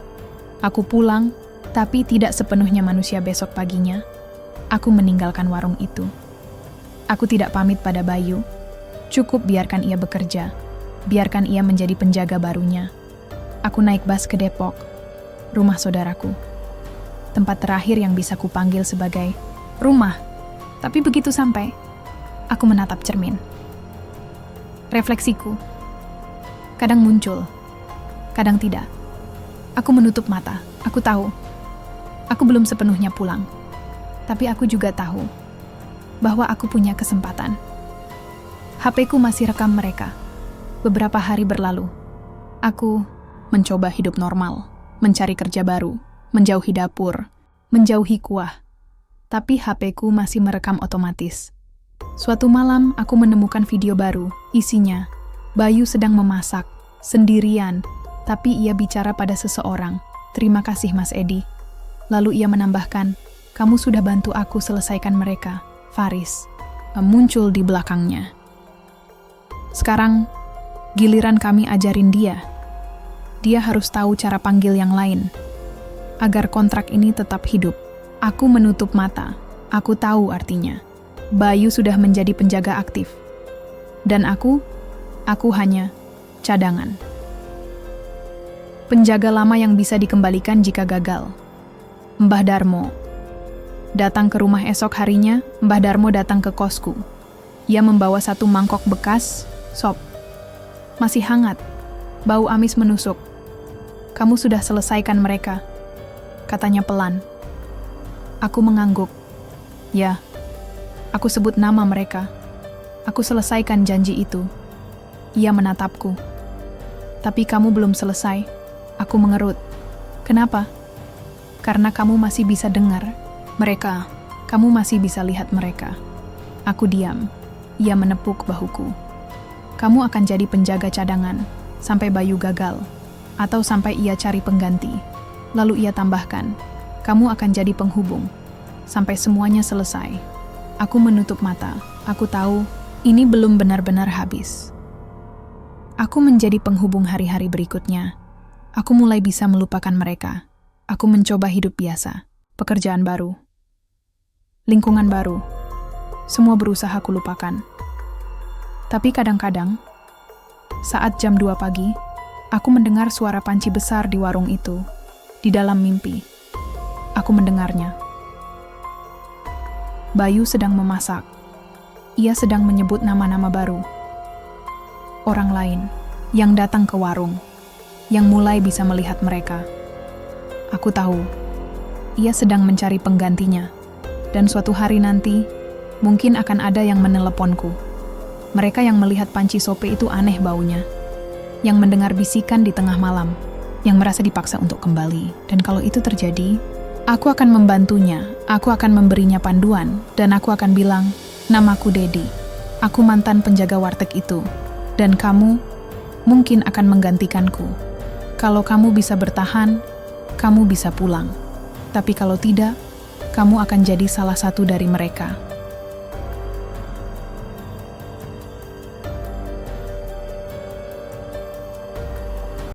Aku pulang, tapi tidak sepenuhnya manusia besok paginya. Aku meninggalkan warung itu. Aku tidak pamit pada Bayu. Cukup biarkan ia bekerja. Biarkan ia menjadi penjaga barunya. Aku naik bus ke Depok, rumah saudaraku. Tempat terakhir yang bisa kupanggil sebagai rumah. Tapi begitu sampai, aku menatap cermin. Refleksiku kadang muncul, kadang tidak. Aku menutup mata. Aku tahu, aku belum sepenuhnya pulang. Tapi aku juga tahu bahwa aku punya kesempatan. HP-ku masih rekam mereka. Beberapa hari berlalu. Aku mencoba hidup normal, mencari kerja baru, menjauhi dapur, menjauhi kuah. Tapi HP-ku masih merekam otomatis. Suatu malam aku menemukan video baru, isinya Bayu sedang memasak, sendirian, tapi ia bicara pada seseorang. Terima kasih Mas Edi. Lalu ia menambahkan, kamu sudah bantu aku selesaikan mereka, Faris. Muncul di belakangnya. Sekarang, giliran kami ajarin dia. Dia harus tahu cara panggil yang lain. Agar kontrak ini tetap hidup. Aku menutup mata. Aku tahu artinya. Bayu sudah menjadi penjaga aktif. Dan aku hanya cadangan. Penjaga lama yang bisa dikembalikan jika gagal. Mbah Darmo. Datang ke rumah esok harinya, Mbah Darmo datang ke kosku. Ia membawa satu mangkok bekas, sop. Masih hangat, bau amis menusuk. Kamu sudah selesaikan mereka, katanya pelan. Aku mengangguk. Ya, aku sebut nama mereka. Aku selesaikan janji itu. Ia menatapku. Tapi kamu belum selesai. Aku mengerut. Kenapa? Karena kamu masih bisa dengar mereka. Kamu masih bisa lihat mereka. Aku diam. Ia menepuk bahuku. Kamu akan jadi penjaga cadangan sampai Bayu gagal, atau sampai ia cari pengganti. Lalu ia tambahkan, kamu akan jadi penghubung sampai semuanya selesai. Aku menutup mata. Aku tahu ini belum benar-benar habis. Aku menjadi penghubung hari-hari berikutnya. Aku mulai bisa melupakan mereka. Aku mencoba hidup biasa, pekerjaan baru, lingkungan baru. Semua berusaha kulupakan. Tapi kadang-kadang, saat jam 2 pagi, aku mendengar suara panci besar di warung itu, di dalam mimpi. Aku mendengarnya. Bayu sedang memasak. Ia sedang menyebut nama-nama baru. Orang lain yang datang ke warung, yang mulai bisa melihat mereka. Aku tahu, ia sedang mencari penggantinya. Dan suatu hari nanti, mungkin akan ada yang meneleponku. Mereka yang melihat panci sope itu aneh baunya. Yang mendengar bisikan di tengah malam. Yang merasa dipaksa untuk kembali. Dan kalau itu terjadi, aku akan membantunya. Aku akan memberinya panduan. Dan aku akan bilang, namaku Dedi. Aku mantan penjaga warteg itu. Dan kamu mungkin akan menggantikanku. Kalau kamu bisa bertahan, kamu bisa pulang. Tapi kalau tidak, kamu akan jadi salah satu dari mereka.